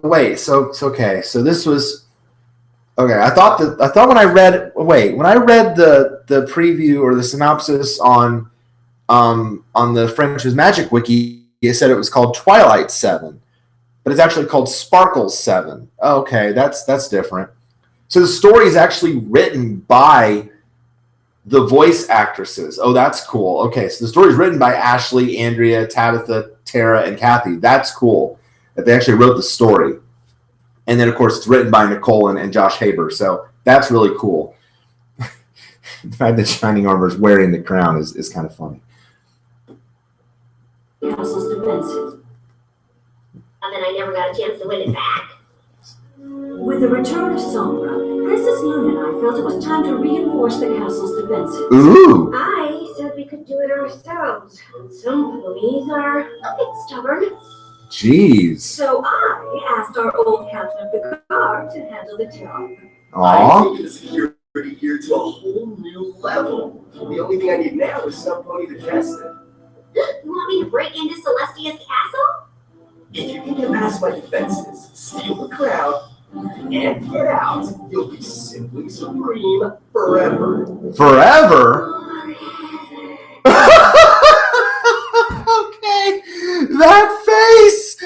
wait. So okay. So this was okay. I thought when I read the preview or the synopsis on the French's Magic Wiki, it said it was called Twilight 7, but it's actually called Sparkle 7. Okay, that's different. So the story is actually written by the voice actresses. Oh, that's cool. Okay, so the story is written by Ashley, Andrea, Tabitha, Tara, and Kathy. That's cool that they actually wrote the story. And then, of course, it's written by Nicole and Josh Haber. So that's really cool. The fact that Shining Armor is wearing the crown is kind of funny. Castle's defense. And then I never got a chance to win it back. With the return of Sombra, Princess Luna and I felt it was time to reinforce the castle's defenses. Ooh. I said we could do it ourselves. And some ponies are a bit stubborn. Jeez. So I asked our old captain of the guard to handle the job. Aw. Taking the security here to a whole new level. The only thing I need now is some pony to test it. You want me to break into Celestia's castle? If you can get past my defenses, steal the crown, and get out, you'll be simply supreme forever. Forever? Okay. That face.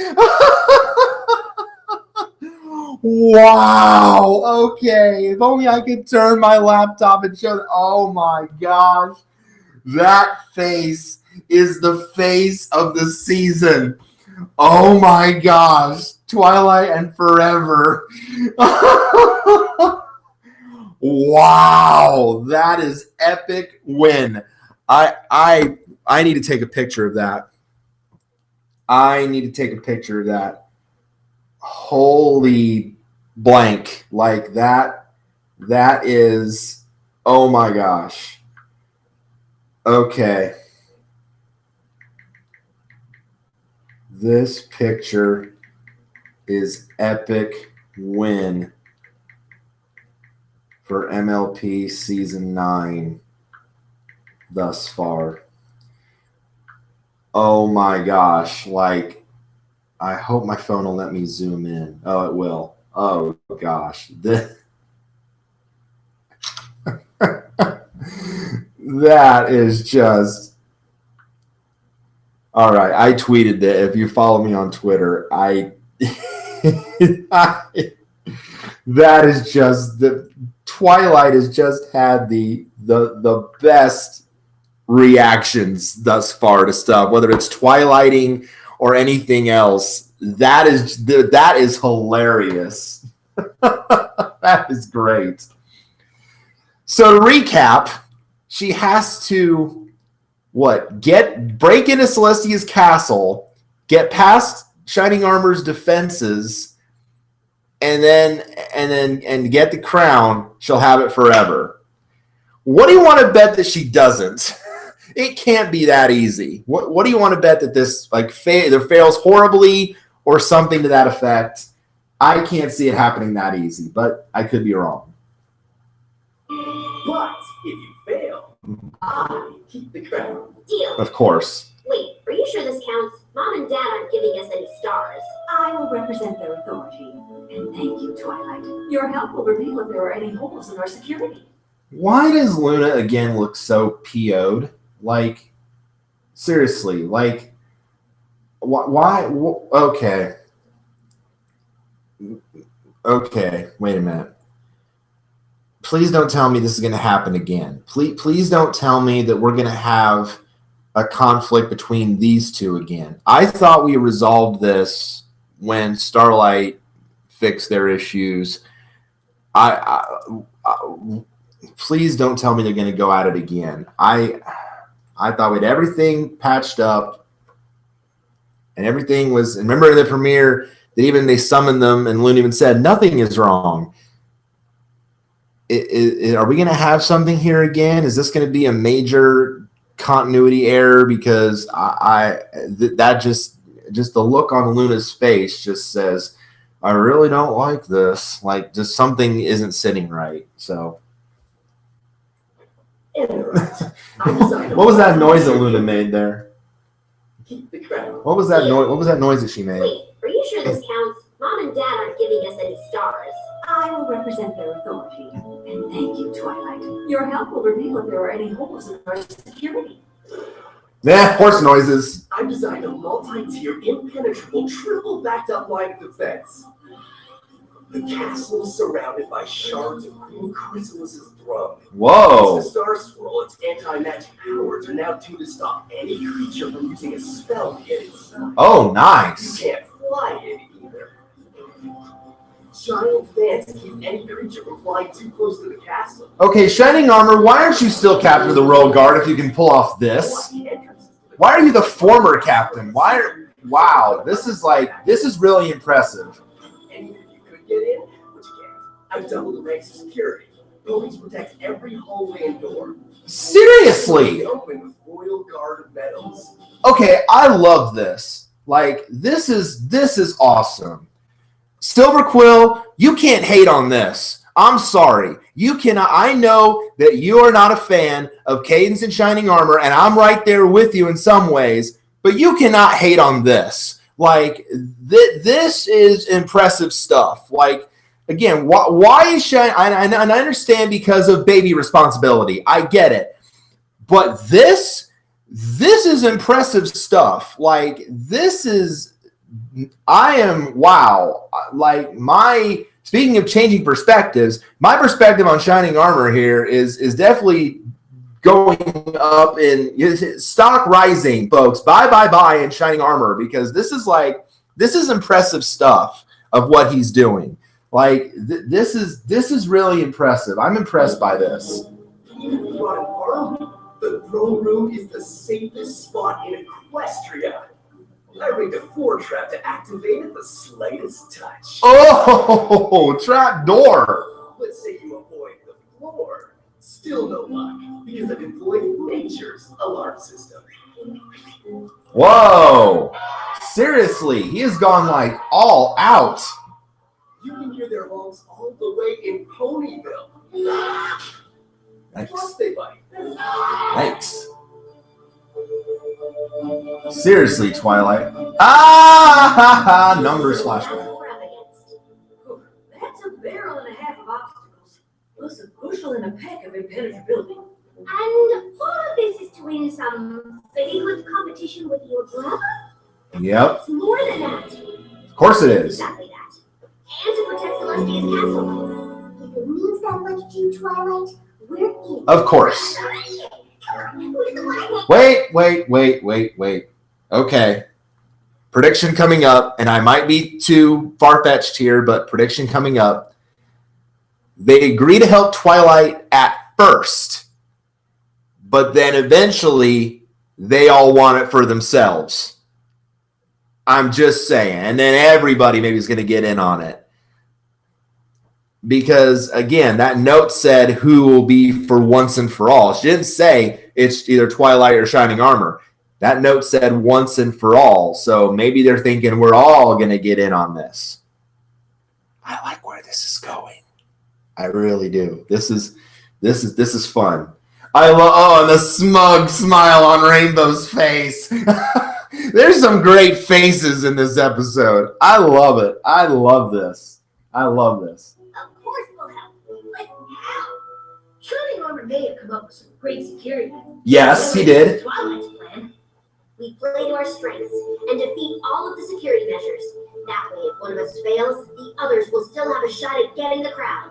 Wow. Okay. If only I could turn my laptop and show. Oh my gosh. That face is the face of the season. Oh my gosh. Twilight and Forever. Wow. That is epic win. I need to take a picture of that. I need to take a picture of that. Holy blank. Like that is, oh my gosh. Okay. This picture is epic win for MLP Season 9 thus far. Oh my gosh. Like, I hope my phone will let me zoom in. Oh, it will. Oh gosh. That is just... All right, I tweeted that. If you follow me on Twitter, that is just the Twilight has just had the best reactions thus far to stuff, whether it's Twilighting or anything else. That is hilarious. That is great. So to recap, she has to break into Celestia's castle, get past Shining Armor's defenses, and get the crown. She'll have it forever. What do you want to bet that she doesn't? It can't be that easy. What do you want to bet that this either fails horribly or something to that effect? I can't see it happening that easy, but I could be wrong. But if you fail, I keep the crown. Deal. Of course. Wait, are you sure this counts? Mom and Dad aren't giving us any stars. I will represent their authority. And thank you, Twilight. Your help will reveal if there are any holes in our security. Why does Luna again look so PO'd? Like, seriously, like, why? Okay. Okay, wait a minute. Please don't tell me this is going to happen again. Please don't tell me that we're going to have a conflict between these two again. I thought we resolved this when Starlight fixed their issues. Please don't tell me they're going to go at it again. I thought we had everything patched up and everything was. And remember in the premiere that even they summoned them and Luna even said nothing is wrong. Are we going to have something here again? Is this going to be a major continuity error? Because that just the look on Luna's face just says, I really don't like this. Like, just something isn't sitting right. So, what was that noise that Luna made there? Keep the crown. What was that noise? What was that noise that she made? Wait, are you sure this counts? Mom and Dad aren't giving us any stars. I will represent their authority. And thank you, Twilight. Your help will reveal if there are any holes in our security. Horse noises. I've designed a multi-tier, impenetrable, triple backed-up line of defense. The castle is surrounded by shards of Queen Chrysalis's throne. Whoa. The Star Scroll, its anti-magic powers are now tuned to stop any creature from using a spell to get inside. Oh, nice. You can't fly it either. Giant fans keep any creature from flying too close to the castle. Okay, Shining Armor, why aren't you still captain of the Royal Guard if you can pull off this? Why are you the former captain? Wow, this is really impressive. And you could get in, but you can't. I've doubled the ranks of security. Police protect every hallway and door. Seriously? Open with Royal Guard medals. Okay, I love this. Like, this is awesome. Silver Quill, you can't hate on this. I'm sorry. You cannot. I know that you are not a fan of Cadence and Shining Armor, and I'm right there with you in some ways, but you cannot hate on this. Like, this is impressive stuff. Like, again, why is Shining? And I understand because of baby responsibility. I get it. But this is impressive stuff. Like, wow. Like, my speaking of changing perspectives, my perspective on Shining Armor here is definitely going up in stock rising, folks. Buy in Shining Armor, because this is impressive stuff of what he's doing. Like this is really impressive. I'm impressed by this. The throne room is the safest spot in Equestria. I rigged a floor trap to activate at the slightest touch. Oh, trap door. Let's say you avoid the floor. Still no luck, because I've employed nature's alarm system. Whoa. Seriously, he has gone like all out. You can hear their alarms all the way in Ponyville. Plus they bite. Thanks. Seriously, Twilight. Ah! Numbers flashback. That's a barrel and a half of obstacles, plus a bushel and a peck of impenetrability. And all of this is to win some very good competition with your brother? Yep. It's more than that. Of course it is. Exactly that. And to protect Celestia's castle. If it means that much to you, Twilight, we're in. Of course. Wait. Okay. Prediction coming up, and I might be too far-fetched here, but prediction coming up. They agree to help Twilight at first, but then eventually they all want it for themselves. I'm just saying. And then everybody maybe is going to get in on it. Because, again, that note said who will be for once and for all. She didn't say it's either Twilight or Shining Armor. That note said once and for all. So maybe they're thinking we're all going to get in on this. I like where this is going. I really do. This is fun. I love and the smug smile on Rainbow's face. There's some great faces in this episode. I love it. I love this. Of course we'll help. But how? Shining Armor may have come up with some great security. Yes, he did. Twilight's plan. We play to our strengths and defeat all of the security measures. That way, if one of us fails, the others will still have a shot at getting the crowd.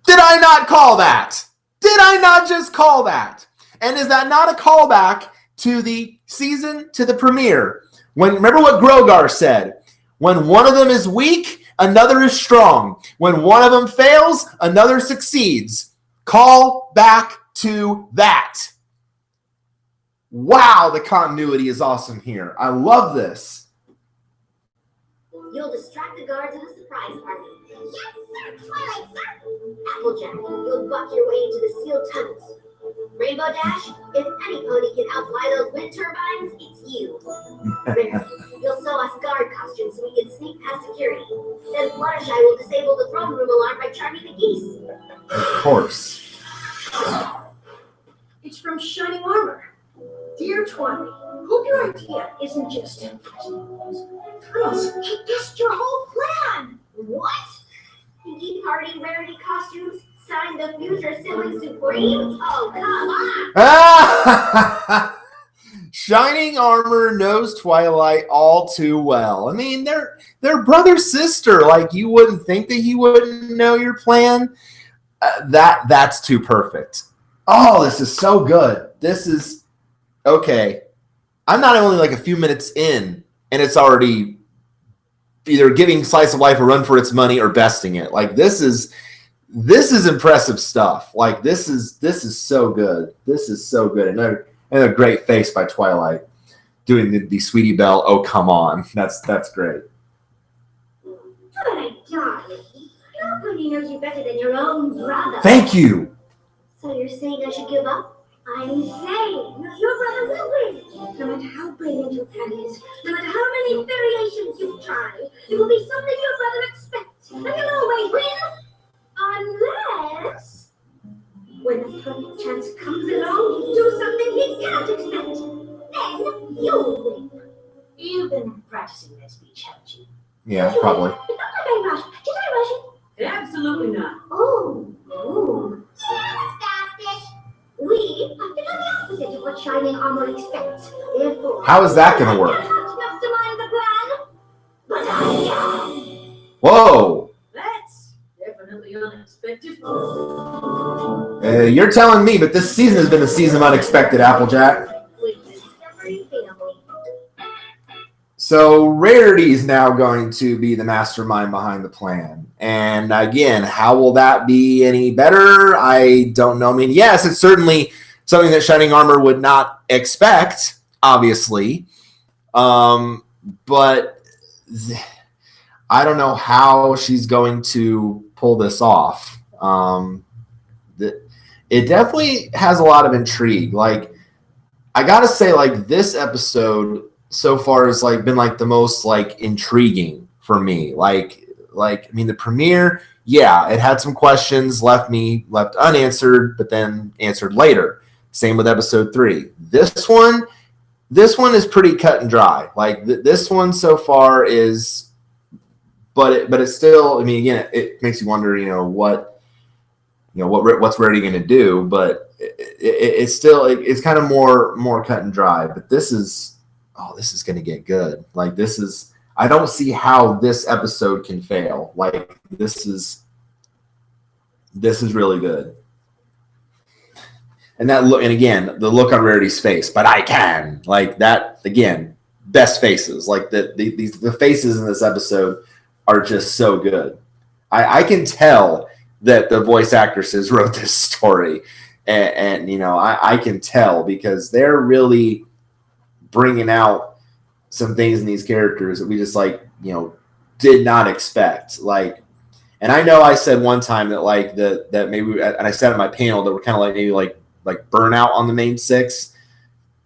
Did I not call that? Did I not just call that? And is that not a callback to the season, to the premiere? Remember what Grogar said? When one of them is weak, another is strong. When one of them fails, another succeeds. Call back to that. Wow, the continuity is awesome here. I love this. You'll distract the guards in the surprise party. Yes, sir, Twilight, sir. Applejack, you'll buck your way into the sealed tunnels. Rainbow Dash, if any pony can outfly those wind turbines, it's you. River, you'll sew us guard costumes so we can sneak past security. Then Fluttershy will disable the throne room alarm by charming the geese. Of course. It's from Shining Armor. Dear Twilight, hope your idea isn't just tunnels. He guessed your whole plan. What? Pinky Party Rarity costumes? Signed the future sibling supreme? Oh, come on! Shining Armor knows Twilight all too well. I mean, they're brother sister. Like, you wouldn't think that he wouldn't know your plan. That's too perfect. Oh, this is so good. This is okay. I'm not only like a few minutes in, and it's already either giving Slice of Life a run for its money or besting it. Like, this is impressive stuff. Like, this is so good. This is so good. And a great face by Twilight doing the Sweetie Belle. Oh, come on. That's great. Twilight, darling. Nobody knows you better than your own brother. Thank you. So you're saying I should give up? I'm saying your brother will win. No matter how brilliant your plan is, no matter how many variations you try, it will be something your brother expects. And you'll always win. Unless, when a perfect chance comes along, you do something he can't expect. Then you'll win. You've been practicing that speech, haven't you? Yeah, probably. Did I rush it? Absolutely not. Oh. Starfish. We have to do the opposite of what Shining Armor expects. Therefore, How is that going to work? I'm not enough to mind the plan, but I am. Whoa. That's definitely unexpected. You're telling me, but this season has been a season of unexpected, Applejack. With Discovery Family. So Rarity is now going to be the mastermind behind the plan. And again, how will that be any better? I don't know. I mean, yes, it's certainly something that Shining Armor would not expect, obviously. But I don't know how she's going to pull this off. It definitely has a lot of intrigue. Like, I gotta say, like, this episode so far has like been like the most like intriguing for me. Like I mean, the premiere, yeah, it had some questions left unanswered, but then answered later. Same with episode 3. This one is pretty cut and dry. Like this one so far is, but it's still. I mean, again, it makes you wonder. What's Rarity going to do? But it's still it's kind of more cut and dry. But this is going to get good. Like this is. I don't see how this episode can fail. Like this is really good. And that look, and again, the look on Rarity's face, but I can, like that again, best faces. Like the faces in this episode are just so good. I can tell that the voice actresses wrote this story, and I can tell because they're really bringing out some things in these characters that we just did not expect. Like, and I know I said one time that that maybe, and I said at my panel that we're kind of like maybe like burnout on the main 6.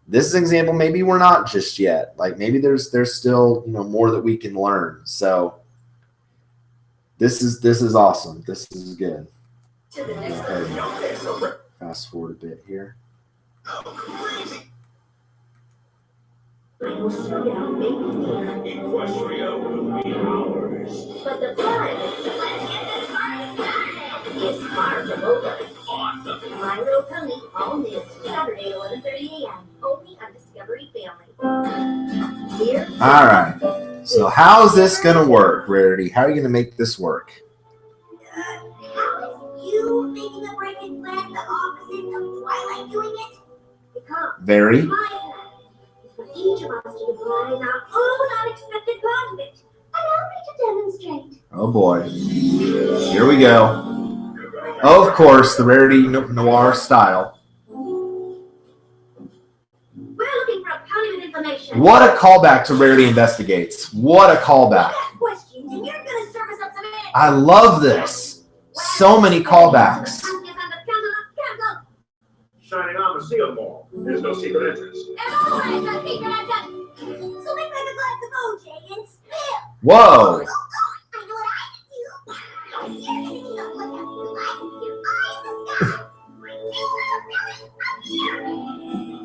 This is an example. Maybe we're not just yet. Like maybe there's still more that we can learn. So this is awesome. This is good. Fast forward a bit here. Equestria will be ours. But the fun is far from over. Awesome. My Little Pony, all new, Saturday, 11:30 a.m. Only on Discovery Family. Here. All right. So how's this gonna work, Rarity? How are you gonna make this work? How is you making a breaking plan the opposite of Twilight doing it? Because Very. my plan is for each of us to devise our own unexpected part of it. Allow me to demonstrate. Oh boy. Here we go. Oh, of course, the Rarity Noir style. We're looking for a pony with information. What a callback to Rarity Investigates. What a callback. Questions, and you're gonna serve us up some answers. I love this. So many callbacks. Shining Armor Seal Ball. There's no secret entrance. So make like a glass of OJ and spill. Whoa. I know what I can do. You're gonna keep up with us so I can see your eye in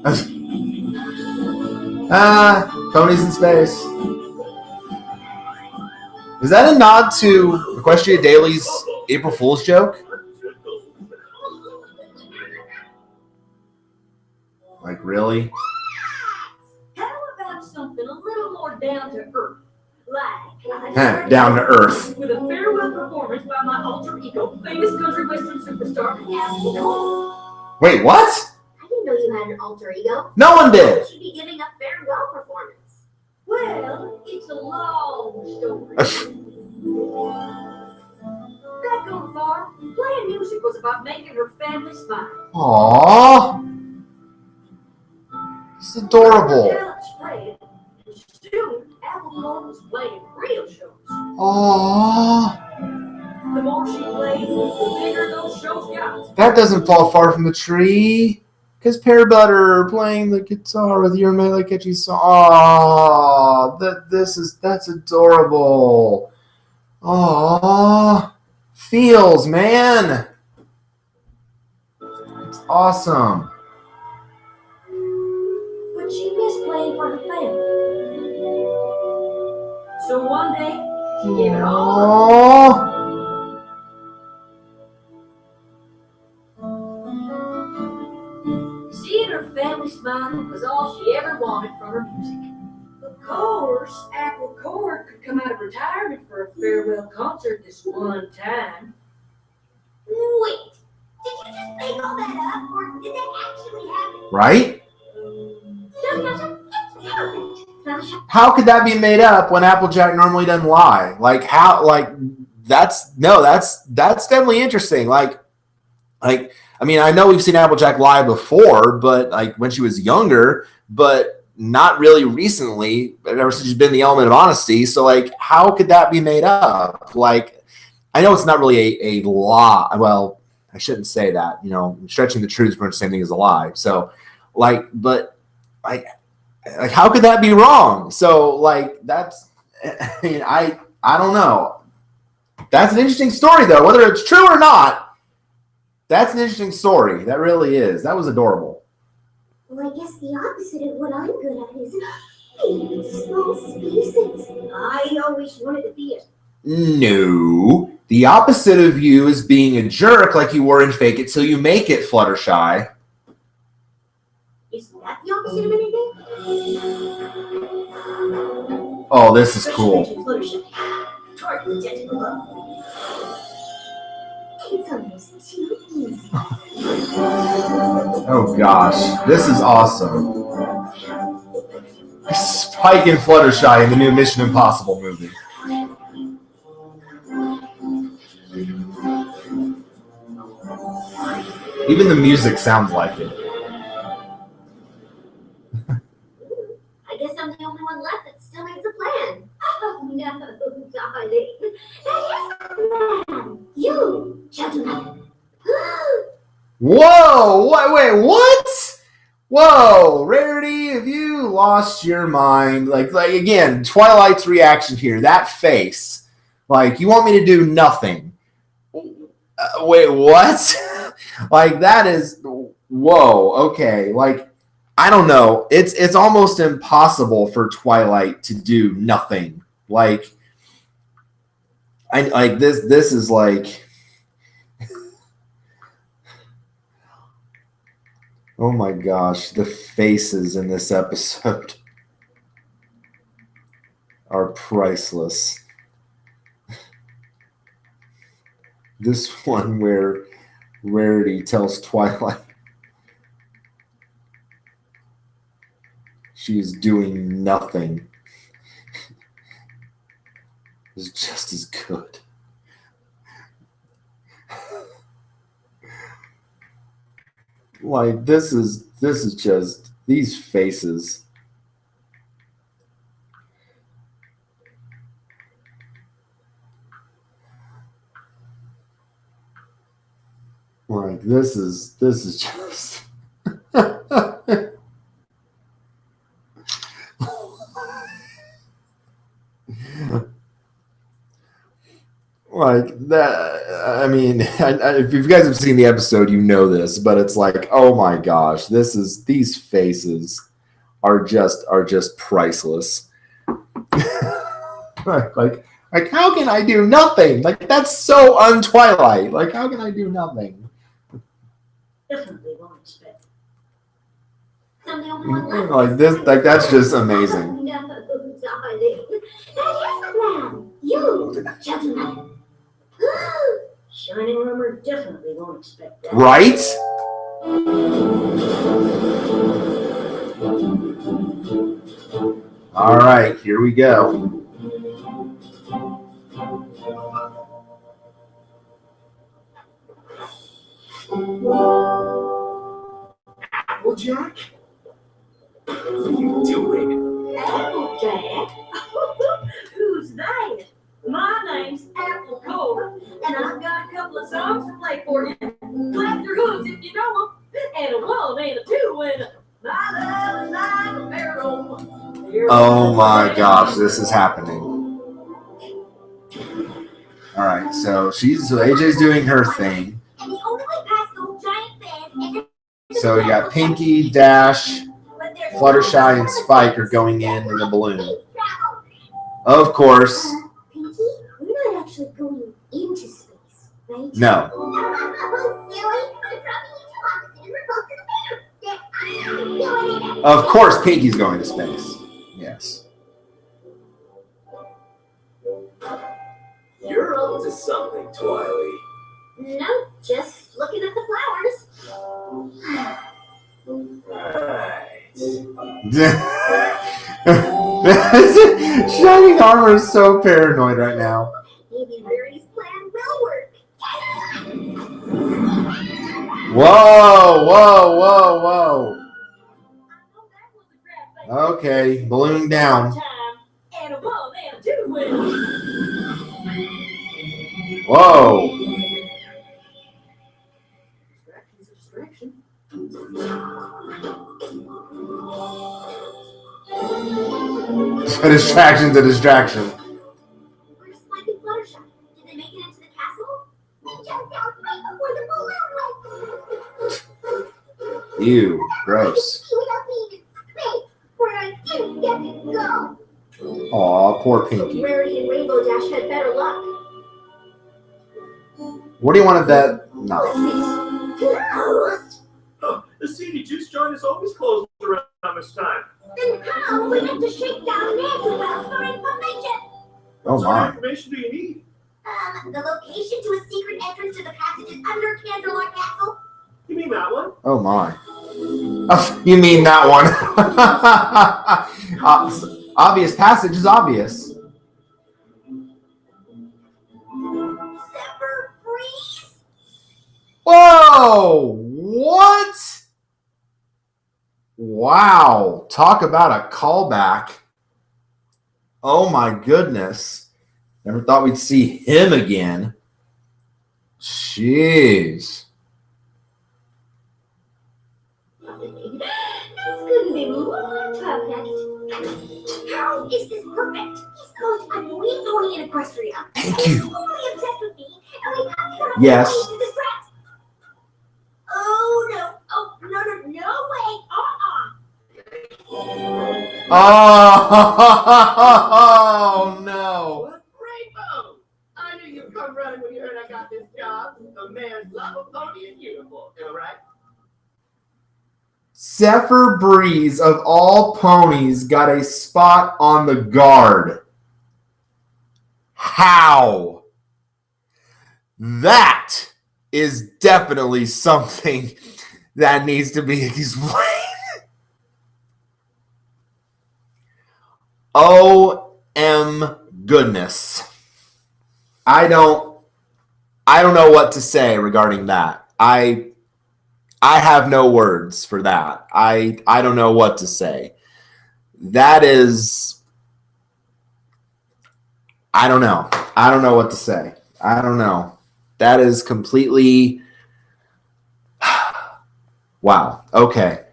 the sky. Ponies in space. Is that a nod to Equestria Daily's April Fool's joke? Like, really? How about something a little more down to earth? Like Down to earth. with a farewell performance by my alter ego, famous country western superstar Apple. Wait, what? I didn't know you had an alter ego. No one Why did. would you be giving a farewell performance? Well, it's a long story. Back on the farm, playing music was about making her family smile. Aww. It's adorable. Talent spread, and soon Apple was playing real shows. Aww. The more she played, the bigger those shows got. That doesn't fall far from the tree. Because Pear Butter playing the guitar with your Melekechi song. Aww. That's adorable. Aww. Feels, man. It's awesome. But she missed playing for her family. So one day, she gave it all up. Aww. Seeing her family smile was all she ever wanted from her music. But Of course, Apple Cord could come out of retirement for a farewell concert this one time. Wait, did you just make all that up, or did that actually happen? Right? How could that be made up when Applejack normally doesn't lie? Like how? Like that's definitely interesting. Like I mean, I know we've seen Applejack lie before, but like when she was younger, but not really recently. Ever since she's been the element of honesty. So like, how could that be made up? Like, I know it's not really a lie. Well, I shouldn't say that. You know, stretching the truth is the same thing as a lie. So like, but like how could that be wrong? So like that's I mean I don't know. That's an interesting story though, whether it's true or not. That's an interesting story. That really is. That was adorable. Well, I guess the opposite of what I'm good at is being small spaces. I always wanted to be a... No. The opposite of you is being a jerk like you were in Fake It Till You Make It, Fluttershy. Isn't that the opposite of anything? Oh, this is cool. It's almost too easy. Oh gosh, this is awesome. Spike and Fluttershy in the new Mission Impossible movie. Even the music sounds like it. I guess I'm the only one left that still needs a plan. Oh no, darling. That is a plan. You, gentlemen. Whoa! Wait, what? Whoa, Rarity, have you lost your mind? Like again, Twilight's reaction here, that face. Like, you want me to do nothing. Wait, what? Like, that is, whoa, okay. Like, I don't know. It's almost impossible for Twilight to do nothing. Like, this is like, oh my gosh, the faces in this episode are priceless. This one where Rarity tells Twilight she is doing nothing is just as good. Like this is just these faces. Like this is just like that. I mean, if you guys have seen the episode, you know this, but it's like, oh my gosh, these faces are just priceless. like how can I do nothing? Like that's so un-Twilight. Like how can I do nothing? Definitely won't expect. I'm the only one left. Like this, like that's just amazing. No, darling. That is the plan. You, gentlemen. Shining Armor definitely won't expect that. Right? All right, here we go. Applejack? What are you doing? Applejack? Who's that? My name's Apple Cord, and I've got a couple of songs to play for you. Clap your hooves if you know them, and a one and a two and a my love is like a barrel. Oh my gosh, this is happening. All right, so AJ's doing her thing. And the only way past those giant fans is So you got Pinky, Dash, Fluttershy, and Spike are going in the balloon. Of course. Pinky, we're not actually going into space, right? No. Of course, Pinky's going to space. Yes. up to something, Twilight? Nope, just looking at the Right. Shining Armor is so paranoid right now. Maybe Rarity's plan will work. Whoa, whoa, whoa, whoa. I know that was a crap thing. Okay, balloon down. Time and a one and a two with Whoa. Distraction's a distraction. A distraction's a distraction. Where's Spike and Fluttershy? Did they make it into the castle? They jumped out right before the balloon went. Ew, gross. Without me to space, where I didn't get to go. Aw, poor Pinky. Rarity and Rainbow Dash had better luck. What do you want at that? No. Closed? Oh, the CD juice joint is always closed around this time. Then how we get to shake down Nancy Wells for information? Oh What sort of my. information do you need? The location to a secret entrance to the passages under Candlelight Castle. You mean that one? Oh my. Oh, you mean that one? Obvious passage is obvious. Zephyr Breeze? Whoa! What? Wow. Talk about a callback. Oh my goodness. Never thought we'd see him again. Jeez. This couldn't be more perfect. How is this perfect? He's the most annoying pony in Equestria. Thank He's you. only obsessed with me, and we have to come up Yes. with a way to distract. Oh no! Oh no! No way! Oh no. What? Rainbow! I knew you'd come running when you heard I got this job. The man's love a pony in uniform, am I right? Zephyr Breeze of all ponies got a spot on the guard. How? That is definitely something that needs to be explained. OM goodness. I don't know what to say regarding that. I have no words for that. I don't know what to say. That is, I don't know. I don't know what to say. I don't know. That is completely, wow. Okay.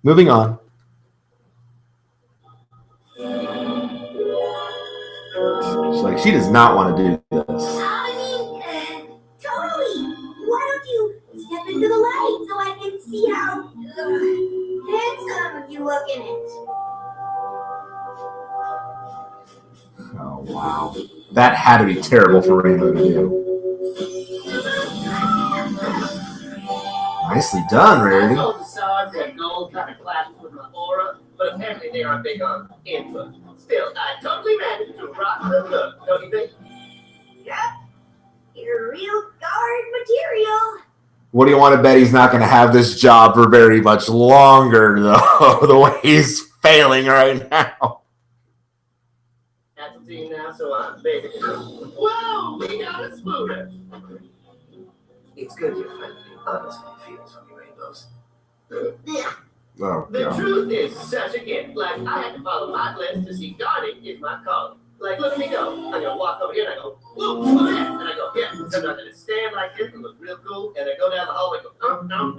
Moving on. She's like, she does not want to do this. Totally. Why don't you step into the light so I can see how handsome you look in it? Oh, wow. That had to be terrible for Rainbow to do. Nicely done, I Rarity. told the Sarge that gold kind of clashes with my aura, but apparently they are big on input. Still, I totally managed to rock the look, don't you think? Yep. You're real guard material. What do you want to bet he's not going to have this job for very much longer, though, the way he's failing right now? That's the team now, so I'm basically. Whoa, we got a spooner. It's good you're finally honest with your feelings for me, Rainbows. Oh, The God. truth is such a gift. Like, I had to follow my list to see guarding is my calling. Like, look at me go. I'm going to walk over here and I go, whoop, over there. And I go, yeah. Sometimes I just stand like this and look real cool. And I go down the hallway and go, no.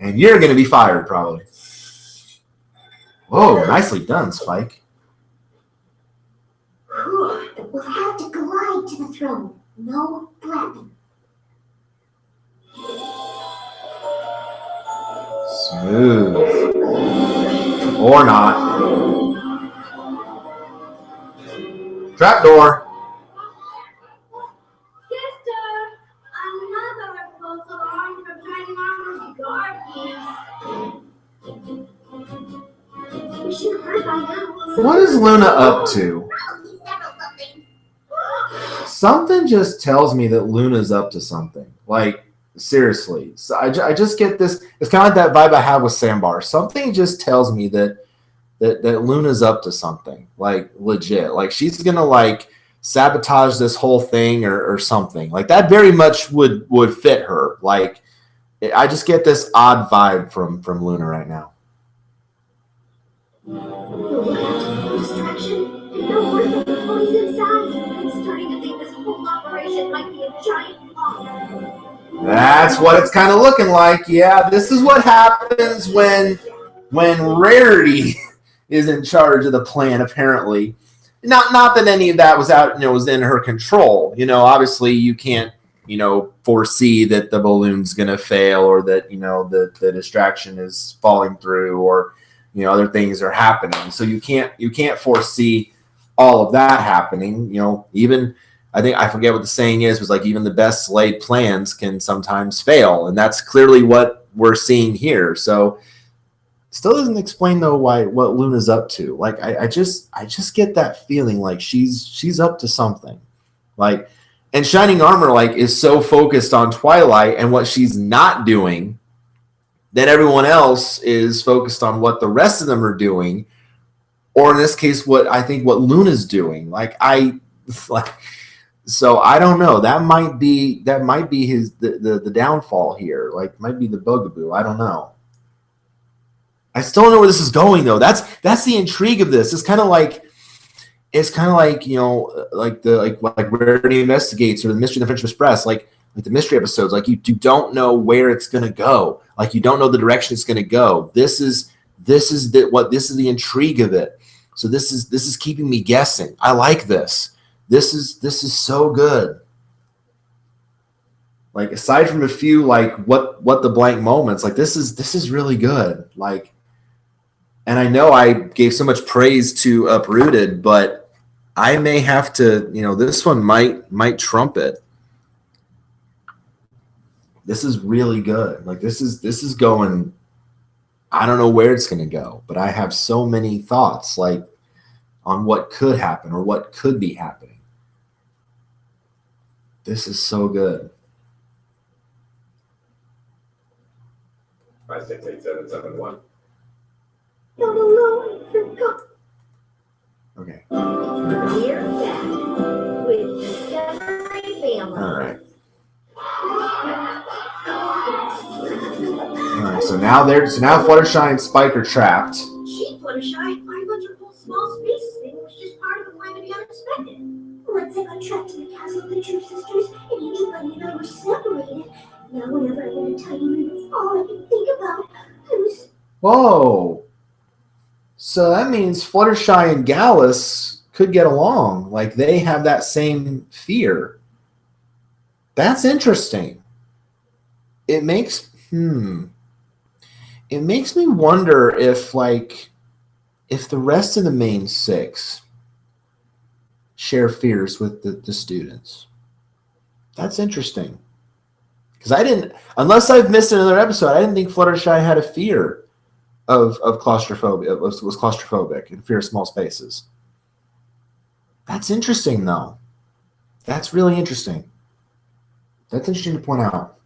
And you're going to be fired, probably. Whoa, nicely done, Spike. We'll have to glide to the throne. No flapping. Smooth. Or not. Trapdoor. Sister, another false alarm from Shining Armor's guard keys. We should have heard by now. What is is Luna up to? Probably several something. Something just tells me that Luna's up to something. Like, seriously. So I just get this. It's kind of like that vibe I have with Sambar. Something just tells me that Luna's up to something. Like, legit. Like, she's going to, like, sabotage this whole thing or something. Like, that very much would fit her. Like, I just get this odd vibe from Luna right now. Look out, distraction. And no word from the police inside. I'm starting to think this whole operation might be a giant flop. That's what it's kind of looking like. Yeah, this is what happens when Rarity is in charge of the plan, apparently. Not that any of that was was in her control. Obviously you can't, foresee that the balloon's going to fail or that, the distraction is falling through or, other things are happening. So you can't foresee all of that happening. Even I forget what the saying is, was like even the best laid plans can sometimes fail. And that's clearly what we're seeing here. So still doesn't explain though what Luna's up to. Like I just get that feeling like she's up to something. Like, and Shining Armor like is so focused on Twilight and what she's not doing that everyone else is focused on what the rest of them are doing, or in this case, what Luna's doing. So I don't know. That might be the downfall here. Like, might be the bugaboo. I don't know. I still don't know where this is going though. That's the intrigue of this. It's kind of like like Rarity Investigates or the Mystery of the Friendship Express, like the mystery episodes. Like you don't know where it's gonna go. Like you don't know the direction it's gonna go. This is the intrigue of it. So this is keeping me guessing. I like this. This is so good. Like aside from a few like what the blank moments, like this is really good. Like, and I know I gave so much praise to Uprooted, but I may have to, this one might trump it. This is really good. Like this is going, I don't know where it's going to go, but I have so many thoughts like on what could happen or what could be happening. This is so good. 568-771. No, I forgot. Okay. We're back with Discovery Family. All right. So now Fluttershy and Spike are trapped. Gee, Fluttershy, why bunch of whole small spaces thing was just part of the plan to be unexpected. Once I got trapped in the castle of the True Sisters, and Angel Bunny and I were separated. Now whenever I'm in a tiny room, it's all I can think about. Whoa. So that means Fluttershy and Gallus could get along. Like they have that same fear. That's interesting. It makes me wonder if the rest of the main six share fears with the students. That's interesting. Because unless I've missed another episode, I didn't think Fluttershy had a fear of claustrophobia. Was claustrophobic and fear of small spaces. That's interesting, though. That's really interesting. That's interesting to point out.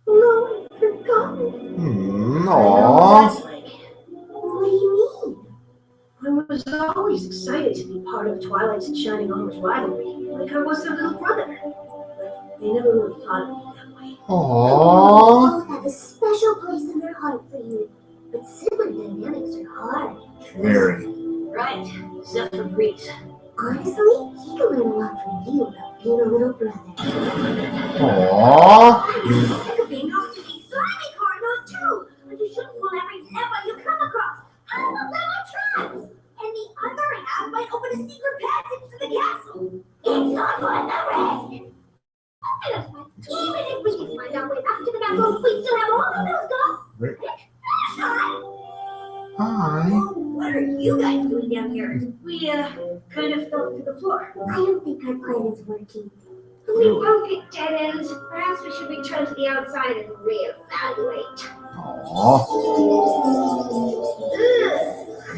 No, I've forgotten. Aww. What do you mean? I was always excited to be part of Twilight's and Shining Armor's rivalry, like I was their little brother. But they never really thought of me that way. We Aww. all have a special place in their heart for you. But sibling dynamics are hard. Very. Right, except for Breeze. Honestly, he can learn a lot from you about being a little brother. Aww. I'm sick of being off to be slimy corridors too. But you shouldn't fool everyone you come across. I'm a little traps. And the other half might open a secret passage to the castle. It's not worth the risk. Even if we can find our way back to the castle, we still have all of those dogs. Right. Hi. Hi. What are you guys doing down here? We, kind of fell through the floor. I don't think our plan is working. We broke it, dead ends. Perhaps we should return to the outside and reevaluate. Aww.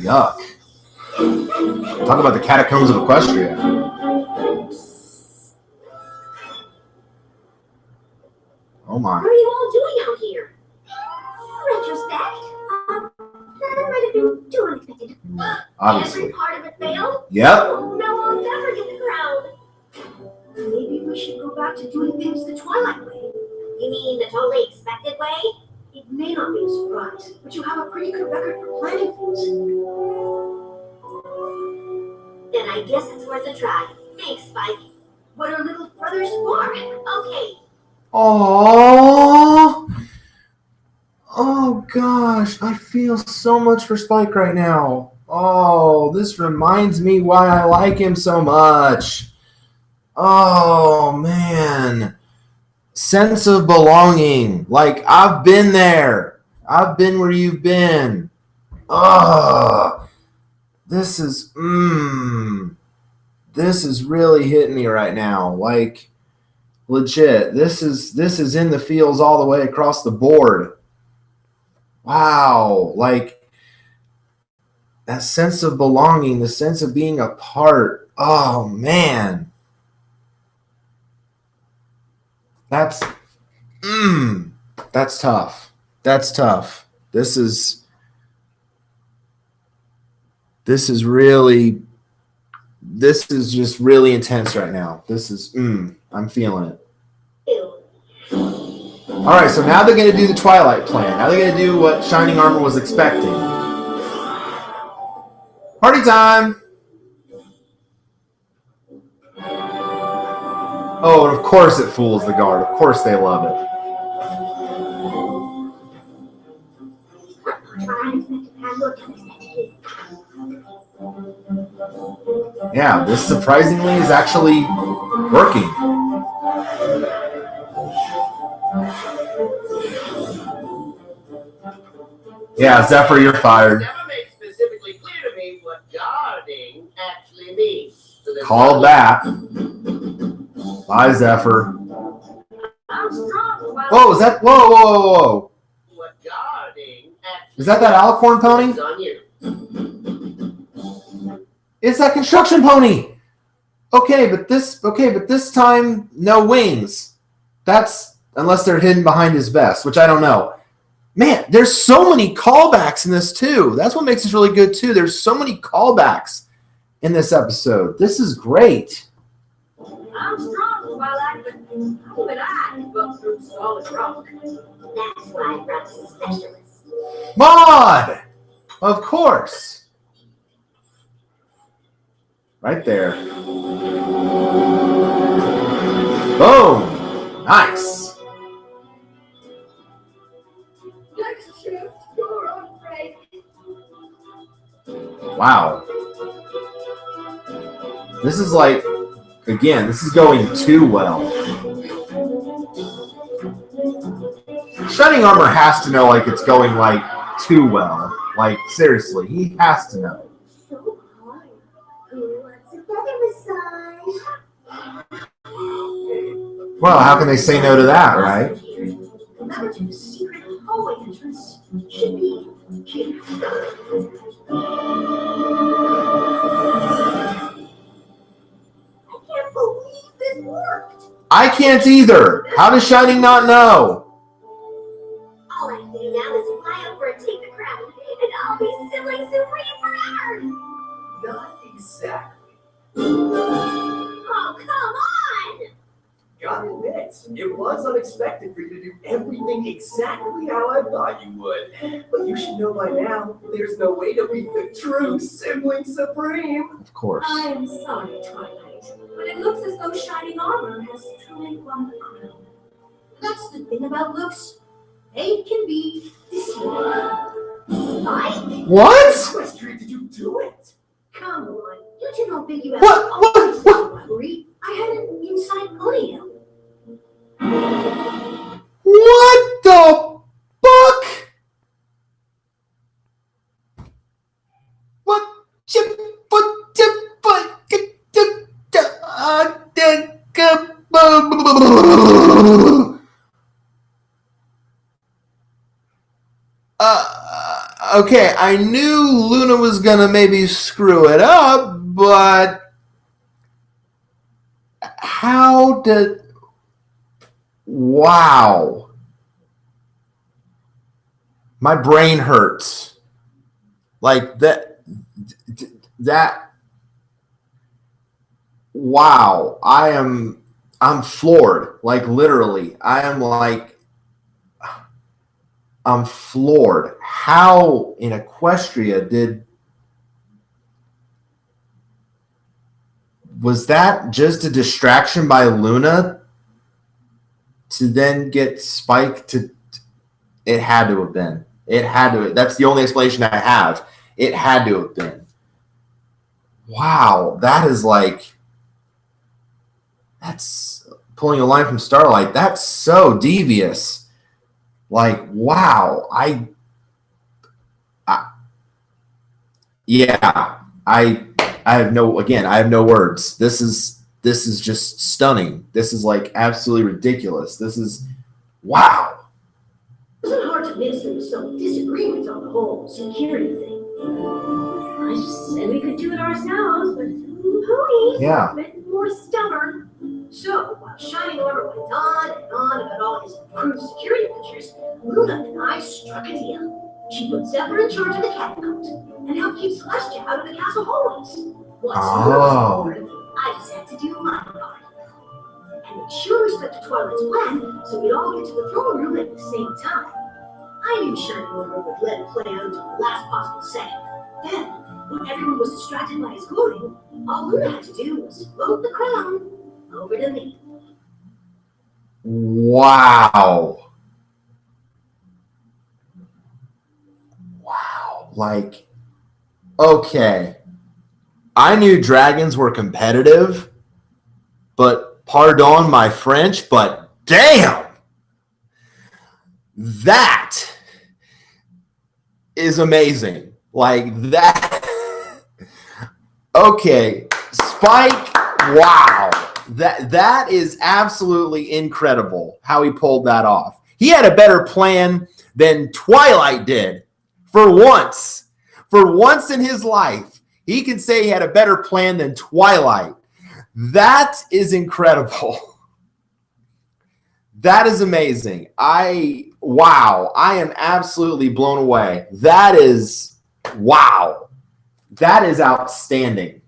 Yuck. Talk about the catacombs of Equestria. Oh my. What are you all doing out here? Retrospect. That might have been too unexpected. Obviously. Every part of it failed? Yep. Oh, no, I'll never get the crown. Maybe we should go back to doing things the Twilight way. You mean the totally expected way? It may not be a surprise, but you have a pretty good record for planning things. Then I guess it's worth a try. Thanks, Spike. What are little brothers for? Okay. Oh. Oh gosh, I feel so much for Spike right now. Oh, this reminds me why I like him so much. Oh man. Sense of belonging. Like, I've been there. I've been where you've been. This is really hitting me right now. Like, legit. This is in the feels all the way across the board. Wow. Like, that sense of belonging, the sense of being a part. Oh man. That's tough. That's tough. This is just really intense right now. This is I'm feeling it. All right, so now they're going to do the Twilight plan. Now they're going to do what Shining Armor was expecting. Party time. Oh, and of course it fools the guard. Of course they love it. Yeah, this surprisingly is actually working. Yeah, Zephyr, you're fired. Never made specifically clear to me what guarding actually means. So Call that. Bye, Zephyr. I'm strong. Whoa, is that? Whoa. What guarding actually Is that Alicorn pony? is on you. It's that construction pony. Okay, but this time no wings. That's unless they're hidden behind his vest, which I don't know. Man, there's so many callbacks in this too. That's what makes this really good too. There's so many callbacks in this episode. This is great. I'm strong, Twilight, but even I can buck through solid rock. That's why I brought a specialist. Maud! Of course. Right there. Boom! Nice. Next shift, you're on break. Wow. This is like, again, this is going too well. Shining Armor has to know, like, it's going, like, too well. Like, seriously, he has to know. So hard. Who wants a feather massage? Well, how can they say no to that, right? Remember to the secret hallway entrance should be here. I can't believe this worked. I can't either. How does Shining not know? All I have to do now is fly over and take the crown, and I'll be sibling supreme forever. Not exactly. Oh, come on! Gotta admit, it was unexpected for you to do everything exactly how I thought you would. But you should know by now, there's no way to beat the true sibling supreme. Of course. I am sorry, Twilight, but it looks as though Shining Armor has truly won the crown. That's the thing about looks. They can be deceiving. Spike? What? Equestria, did you do it? Come on, you two don't think you have What? rivalry. I had an inside ponytail. What the fuck? What? Okay, I knew Luna was gonna maybe screw it up, but how did? Wow, my brain hurts. Like that. Wow, I'm floored. Like literally, I'm floored. How in Equestria was that just a distraction by Luna to then get Spike to? It had to have been. It had to. That's the only explanation I have. It had to have been. Wow, that's pulling a line from Starlight. That's so devious. Like, wow, yeah, I have no words. This is just stunning. This is like absolutely ridiculous. This is wow. It wasn't hard to miss there was some disagreement on the whole security thing. I said we could do it ourselves, but Pony Yeah. a bit more stubborn. So, while Shining Armor went on and on about all his improved security measures, Luna and I struck a deal. She put Zephyr in charge of the catacombs and helped keep Celestia out of the castle hallways. Once Luna was on board, I just had to do my part. And make sure we stuck to Twilight's plan so we'd all get to the throne room at the same time. I knew Shining Armor would let it play out until the last possible second. Then, when everyone was distracted by his gloating, all Luna had to do was float the crown over to me. Wow. Wow. Like, okay. I knew dragons were competitive, but pardon my French, but damn! That is amazing. Like that. Okay. Spike, wow. That is absolutely incredible how he pulled that off. He had a better plan than Twilight did. For once in his life, he can say he had a better plan than Twilight. That is incredible. That is amazing. I am absolutely blown away. That is, wow. That is outstanding.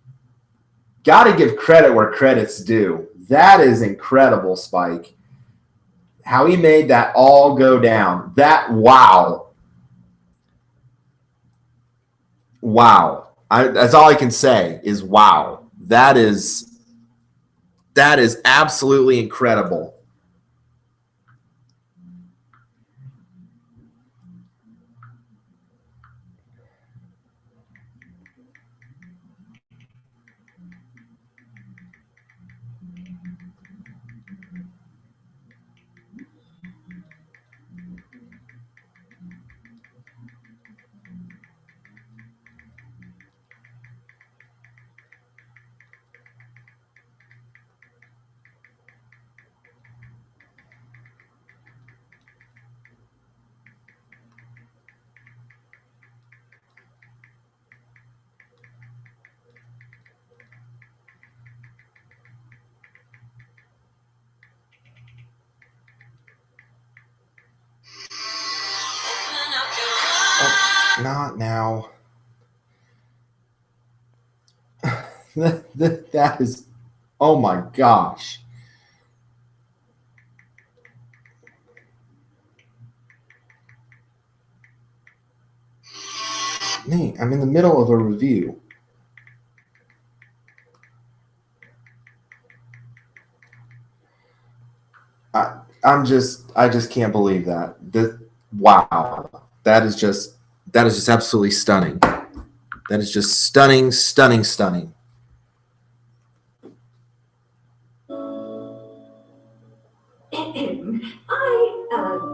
Got to give credit where credit's due. That is incredible, Spike. How he made that all go down. That, wow. Wow. That's all I can say is wow. That is absolutely incredible. Not now. That is, oh my gosh. Man, I'm in the middle of a review. I just can't believe that. Wow. That is just absolutely stunning. That is just stunning, stunning, stunning. I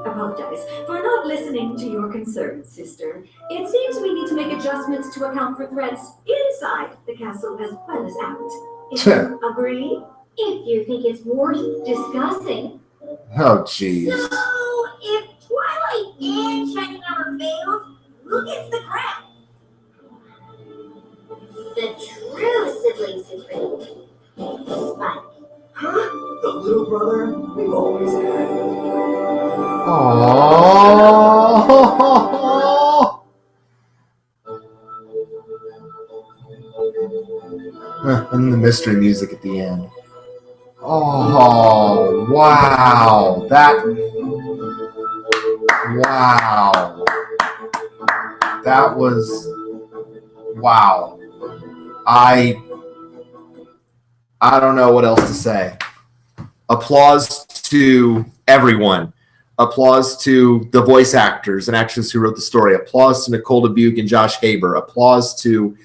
apologize for not listening to your concerns, sister. It seems we need to make adjustments to account for threats inside the castle as well as out. If you agree? If you think it's worth discussing. Oh, jeez. So, if Twilight and Shining Armor fails, Who gets the crown? The true sibling supreme. Spike. Huh? The little brother we've always had. Aww. And the mystery music at the end. Oh, wow. Wow. That was, wow. I don't know what else to say. Applause to everyone. Applause to the voice actors and actors who wrote the story. Applause to Nicole Dubuque and Josh Haber. Applause to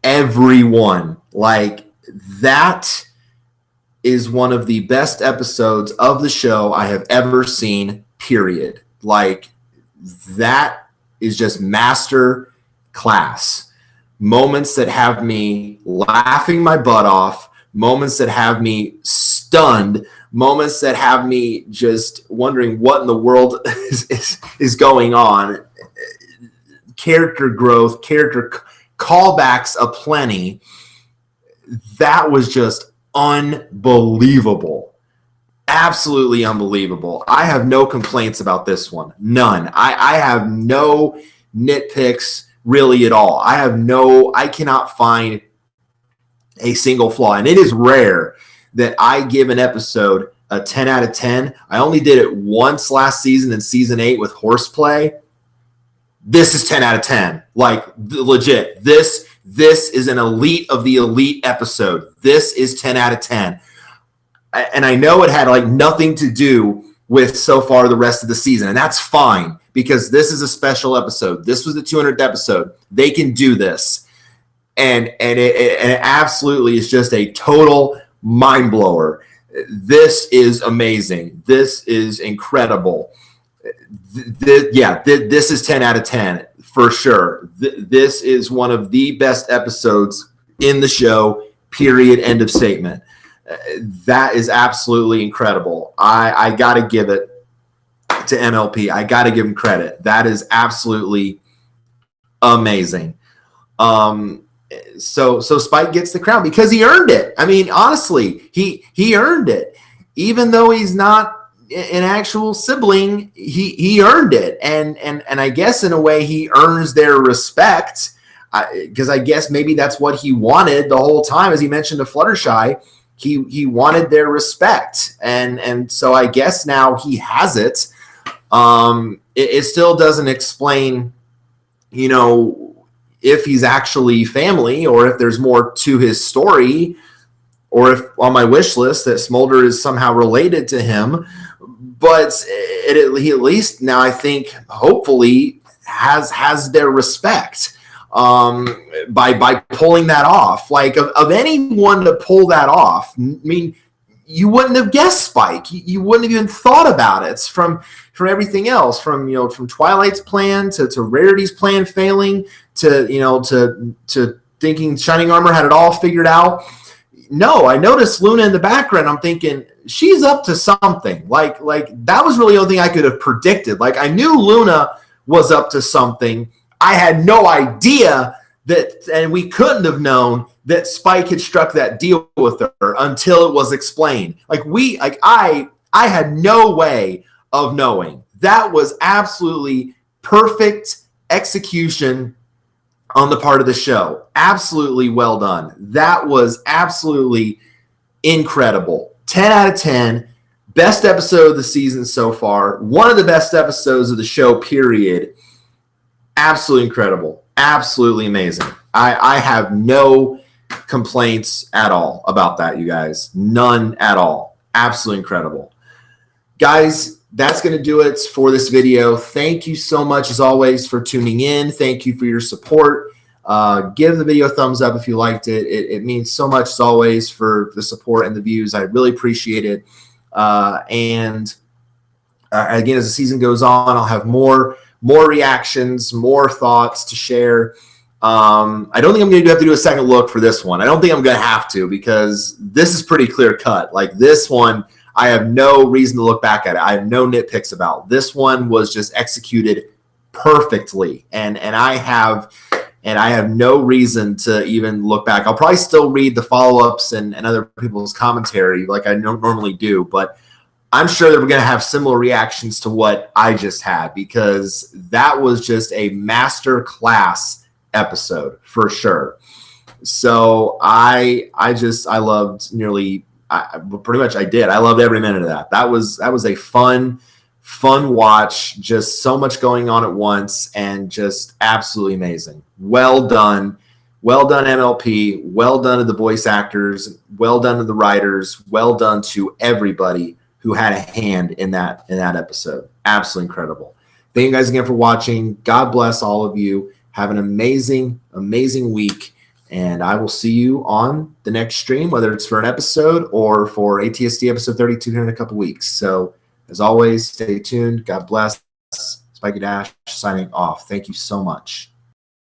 everyone. Like, that is one of the best episodes of the show I have ever seen, period. Like, that is just master class. Moments that have me laughing my butt off, moments that have me stunned, moments that have me just wondering what in the world is going on. Character growth, character callbacks aplenty. That was just unbelievable. Absolutely unbelievable. I have no complaints about this one. None. I have no nitpicks really at all. I cannot find a single flaw. And it is rare that I give an episode a 10 out of 10. I only did it once last season in season 8 with Horseplay. This is 10 out of 10. Like, legit. This is an elite of the elite episode. This is 10 out of 10. And I know it had like nothing to do with so far the rest of the season. And that's fine, because this is a special episode. This was the 200th episode. They can do this. And it absolutely is just a total mind blower. This is amazing. This is incredible. This is 10 out of 10 for sure. This is one of the best episodes in the show, period, end of statement. That is absolutely incredible. I got to give it to MLP. I got to give him credit. That is absolutely amazing. So Spike gets the crown because he earned it. I mean, honestly, he earned it. Even though he's not an actual sibling, he earned it. And I guess in a way he earns their respect, because I guess maybe that's what he wanted the whole time. As he mentioned to Fluttershy, he wanted their respect. And so I guess now he has it. It still doesn't explain, if he's actually family or if there's more to his story, or if on my wish list that Smolder is somehow related to him. But he at least now, I think, hopefully has their respect by pulling that off. Like, of anyone to pull that off, I mean, you wouldn't have guessed Spike. You wouldn't have even thought about it. It's from everything else, from Twilight's plan to Rarity's plan failing to thinking Shining Armor had it all figured out. No, I noticed Luna in the background. I'm thinking she's up to something. Like that was really the only thing I could have predicted. Like, I knew Luna was up to something. I had no idea that, and we couldn't have known that Spike had struck that deal with her until it was explained. I had no way of knowing. That was absolutely perfect execution on the part of the show. Absolutely well done. That was absolutely incredible. 10 out of 10. Best episode of the season so far. One of the best episodes of the show, period. Absolutely incredible. Absolutely amazing. I have no complaints at all about that, you guys. None at all. Absolutely incredible. Guys, that's going to do it for this video. Thank you so much, as always, for tuning in. Thank you for your support. Give the video a thumbs up if you liked it. It means so much, as always, for the support and the views. I really appreciate it. Again, as the season goes on, I'll have more reactions, more thoughts to share. I don't think I'm going to have to do a second look for this one. I don't think I'm going to have to, because this is pretty clear cut. Like, this one, I have no reason to look back at it. I have no nitpicks about. This one was just executed perfectly, and I have no reason to even look back. I'll probably still read the follow-ups and other people's commentary like I normally do, but I'm sure that we're going to have similar reactions to what I just had, because that was just a master class episode for sure. So I loved pretty much I did. I loved every minute of that. That was a fun watch. Just so much going on at once, and just absolutely amazing. Well done. Well done, MLP. Well done to the voice actors. Well done to the writers. Well done to everybody who had a hand in that episode. Absolutely incredible. Thank you guys again for watching. God bless all of you. Have an amazing, amazing week. And I will see you on the next stream, whether it's for an episode or for ATSD episode 32 here in a couple weeks. So as always, stay tuned. God bless. Spiky Dash signing off. Thank you so much.